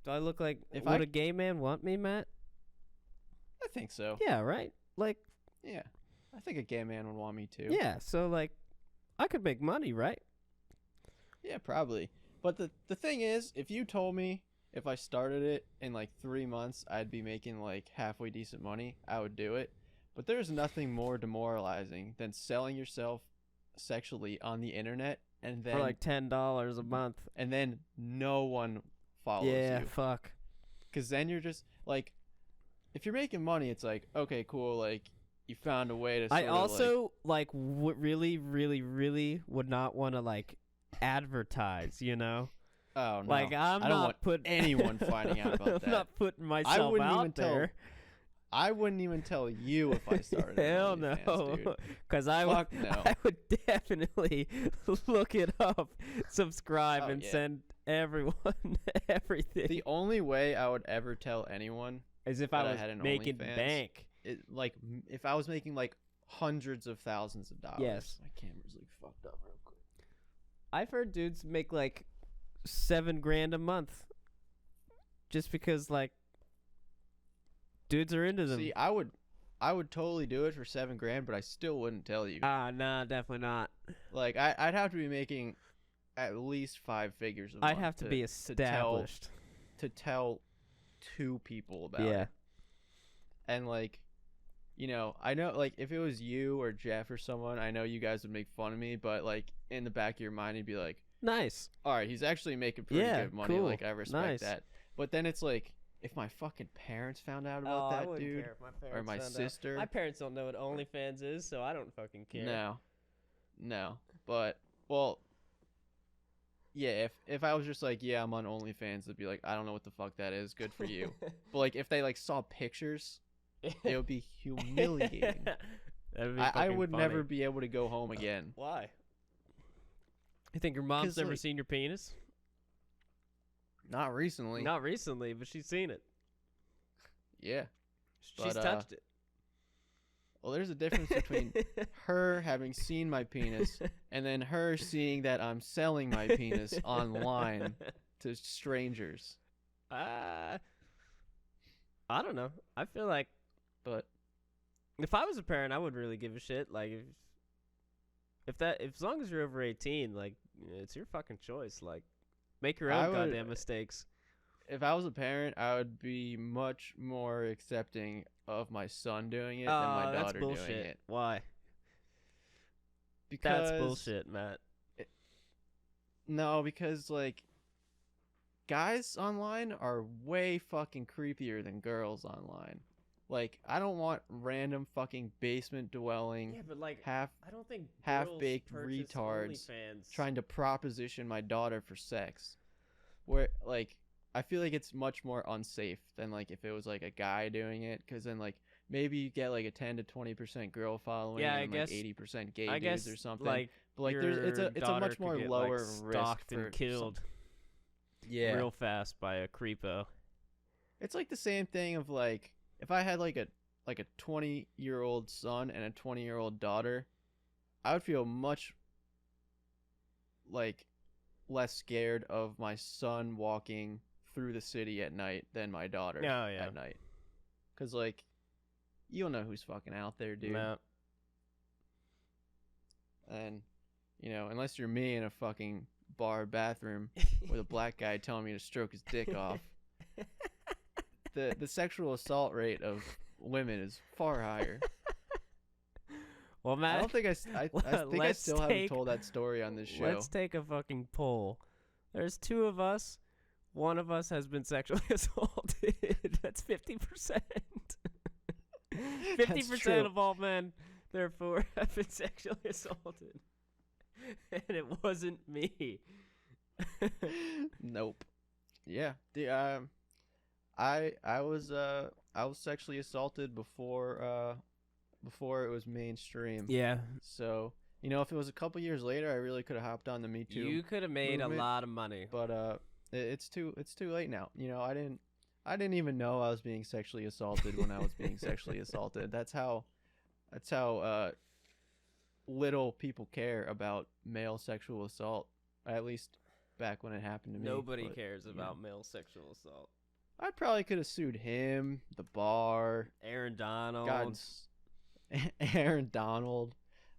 Do I look like... Would a gay man want me, Matt? I think so. Yeah, right? Like... Yeah. I think a gay man would want me too. Yeah, so like... I could make money, right? Yeah, probably. But the thing is, if you told me if I started it in like 3 months, I'd be making like halfway decent money, I would do it. But there's nothing more demoralizing than selling yourself sexually on the internet and then... For like $10 a month. And then no one follows you. Yeah, fuck. Because then you're just like... If you're making money, it's like, okay, cool, like... You found a way to. I also really, really, really would not want to like advertise. You know. Oh no! Like I don't want anyone finding out about that. I'm not putting myself out there. I wouldn't even tell you if I started. Hell OnlyFans, no, dude. because I no. would definitely look it up, subscribe, and send everyone everything. The only way I would ever tell anyone is if I was making OnlyFans, bank. Like if I was making like hundreds of thousands of dollars. Yes. My camera's like fucked up real quick. I've heard dudes make like $7,000 a month, just because like dudes are into them. See, I would totally do it for $7,000, but I still wouldn't tell you. Nah, definitely not. Like I'd have to be making at least 5 figures a month. I'd have to be established to tell 2 people about it. And like, you know, I know like if it was you or Jeff or someone, I know you guys would make fun of me, but like in the back of your mind, you'd be like, nice. All right, he's actually making pretty good money. Cool. Like I respect that. But then it's like, if my fucking parents found out about that, dude, care if my parents or my sister, my parents don't know what OnlyFans is, so I don't fucking care. No. But well, yeah. If I was just like, yeah, I'm on OnlyFans, they'd be like, I don't know what the fuck that is. Good for you. But like, if they like saw pictures, it would be humiliating. I would never be able to go home again. Why? You think your mom's never seen your penis? Not recently. Not recently, but she's seen it. Yeah. She's touched it. Well, there's a difference between her having seen my penis and then her seeing that I'm selling my penis online to strangers. I don't know. I feel like, but if I was a parent, I wouldn't really give a shit. Like if as long as you're over 18, like it's your fucking choice. Like make your own goddamn mistakes. If I was a parent, I would be much more accepting of my son doing it than my daughter doing it. Why? Because that's bullshit, Matt. No, because like guys online are way fucking creepier than girls online. Like I don't want random fucking basement dwelling, I don't think half-baked retards trying to proposition my daughter for sex. Where like I feel like it's much more unsafe than like if it was like a guy doing it, because then like maybe you get like a 10 to 20% girl following and like 80% gay dudes or something. Like, but like it's a much more lower risk stalked and killed. Real fast by a creepo. It's like the same thing of like if I had like a 20-year-old son and a 20-year-old daughter, I would feel much like less scared of my son walking through the city at night than my daughter at night. Cause like you don't know who's fucking out there, dude. No. And you know, unless you're me in a fucking bar bathroom with a black guy telling me to stroke his dick off, the sexual assault rate of women is far higher. Well, Matt, I don't think I think I still haven't told that story on this show. Let's take a fucking poll. There's 2 of us. One of us has been sexually assaulted. That's 50%. 50% of all men, therefore, have been sexually assaulted. And it wasn't me. Nope. Yeah. I was sexually assaulted before it was mainstream. Yeah. So, you know, if it was a couple years later, I really could have hopped on the Me Too. You could have made movement, a lot of money. But it's too late now. You know, I didn't even know I was being sexually assaulted when I was being sexually assaulted. That's how little people care about male sexual assault. At least back when it happened to me. Nobody cares about male sexual assault. I probably could have sued him, the bar, Aaron Donald. Aaron Donald.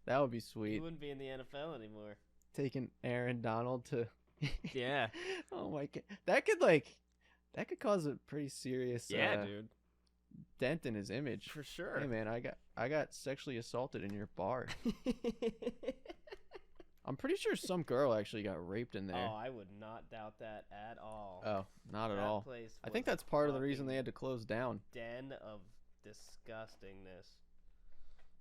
That would be sweet. He wouldn't be in the NFL anymore. Taking Aaron Donald to yeah. Oh my god. That could cause a pretty serious dude. Dent in his image. For sure. Hey man, I got sexually assaulted in your bar. I'm pretty sure some girl actually got raped in there. Oh, I would not doubt that at all. Oh, not at all. I think that's part of the reason they had to close down. Den of disgustingness.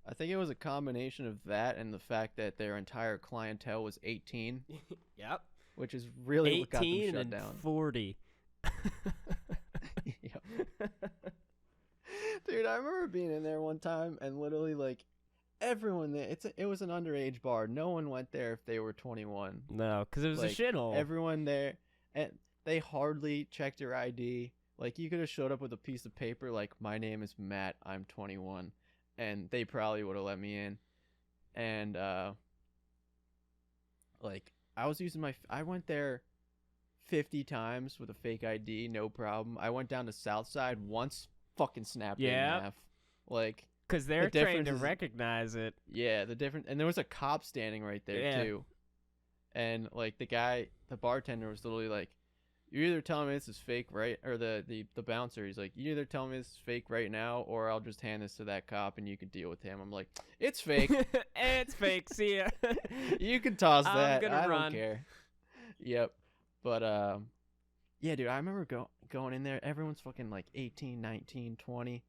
I think it was a combination of that and the fact that their entire clientele was 18. Yep. Which is really what got them shut and down. 40. Yep. Dude, I remember being in there one time and literally like everyone there. It was an underage bar. No one went there if they were 21. No, because it was like, a shithole. Everyone there, and they hardly checked your ID. Like you could have showed up with a piece of paper like, my name is Matt, I'm 21, and they probably would have let me in. And like I went there 50 times with a fake ID, no problem. I went down to Southside once, fucking snapped it in half. Like, because they're trained to recognize it. Yeah, the difference, and there was a cop standing right there too. And like the bartender was literally like, "You're either telling me this is fake, right?" Or the bouncer, he's like, "You either tell me this is fake right now, or I'll just hand this to that cop and you can deal with him." I'm like, "It's fake." It's fake. See ya. You can toss that. I don't care. Yep. But yeah, dude, I remember going in there. Everyone's fucking like 18, 19, 20,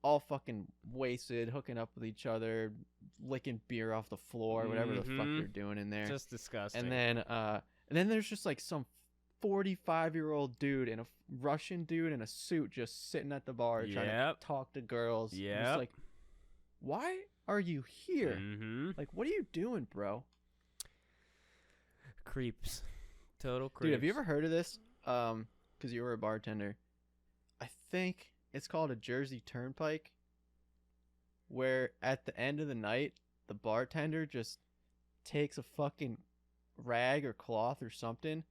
all fucking wasted, hooking up with each other, licking beer off the floor, whatever the fuck they're doing in there. Just disgusting. And then there's just like some 45-year-old dude and a Russian dude in a suit just sitting at the bar trying to talk to girls. Yeah. It's like, why are you here? Like, what are you doing, bro? Creeps. Total creeps. Dude, have you ever heard of this? Because you were a bartender. I think it's called a Jersey Turnpike, where at the end of the night, the bartender just takes a fucking rag or cloth or something,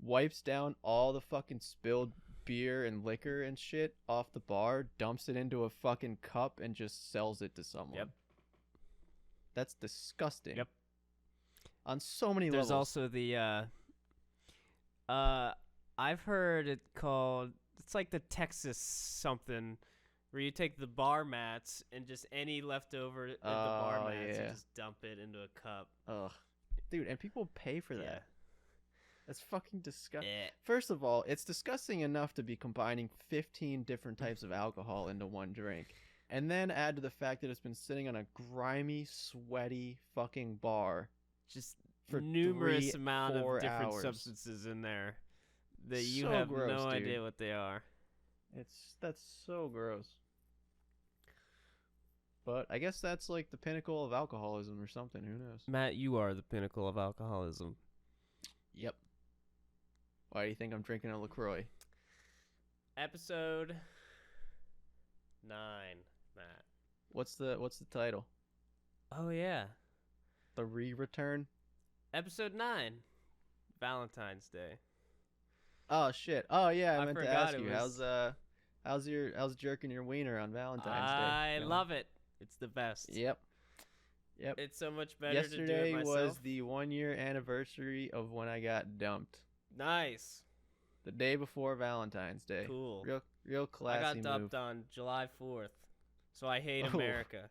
wipes down all the fucking spilled beer and liquor and shit off the bar, dumps it into a fucking cup, and just sells it to someone. Yep. That's disgusting. Yep. On so many levels. There's also the I've heard it called, it's like the Texas something, where you take the bar mats and just any leftover at the bar mats and just dump it into a cup. Ugh. Dude, and people pay for that. Yeah. That's fucking disgusting. First of all, it's disgusting enough to be combining 15 different types of alcohol into one drink. And then add to the fact that it's been sitting on a grimy, sweaty fucking bar. Just for numerous amount of different substances in there that you have no idea what they are. That's so gross. But I guess that's like the pinnacle of alcoholism or something. Who knows? Matt, you are the pinnacle of alcoholism. Yep. Why do you think I'm drinking a LaCroix? Episode 9, Matt. What's the title? Oh yeah. The Return? Episode 9. Valentine's Day. Oh shit. Oh yeah, I meant to ask you. How's jerking your wiener on Valentine's Day? I love it. It's the best. Yep. It's so much better to do it myself. myself. Yesterday was the 1-year anniversary of when I got dumped. Nice. The day before Valentine's Day. Cool. Real classy I got dumped on July 4th, so I hate America.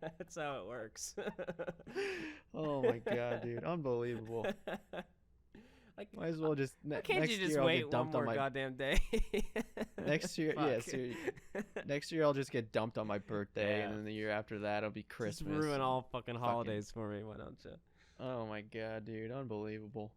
That's how it works. Oh my god, dude, unbelievable. Like, might as well just next year I'll get dumped on my goddamn day. Next year, next year I'll just get dumped on my birthday, and then the year after that it'll be Christmas. Just ruin all fucking holidays for me. Why don't you? Oh my god, dude, unbelievable.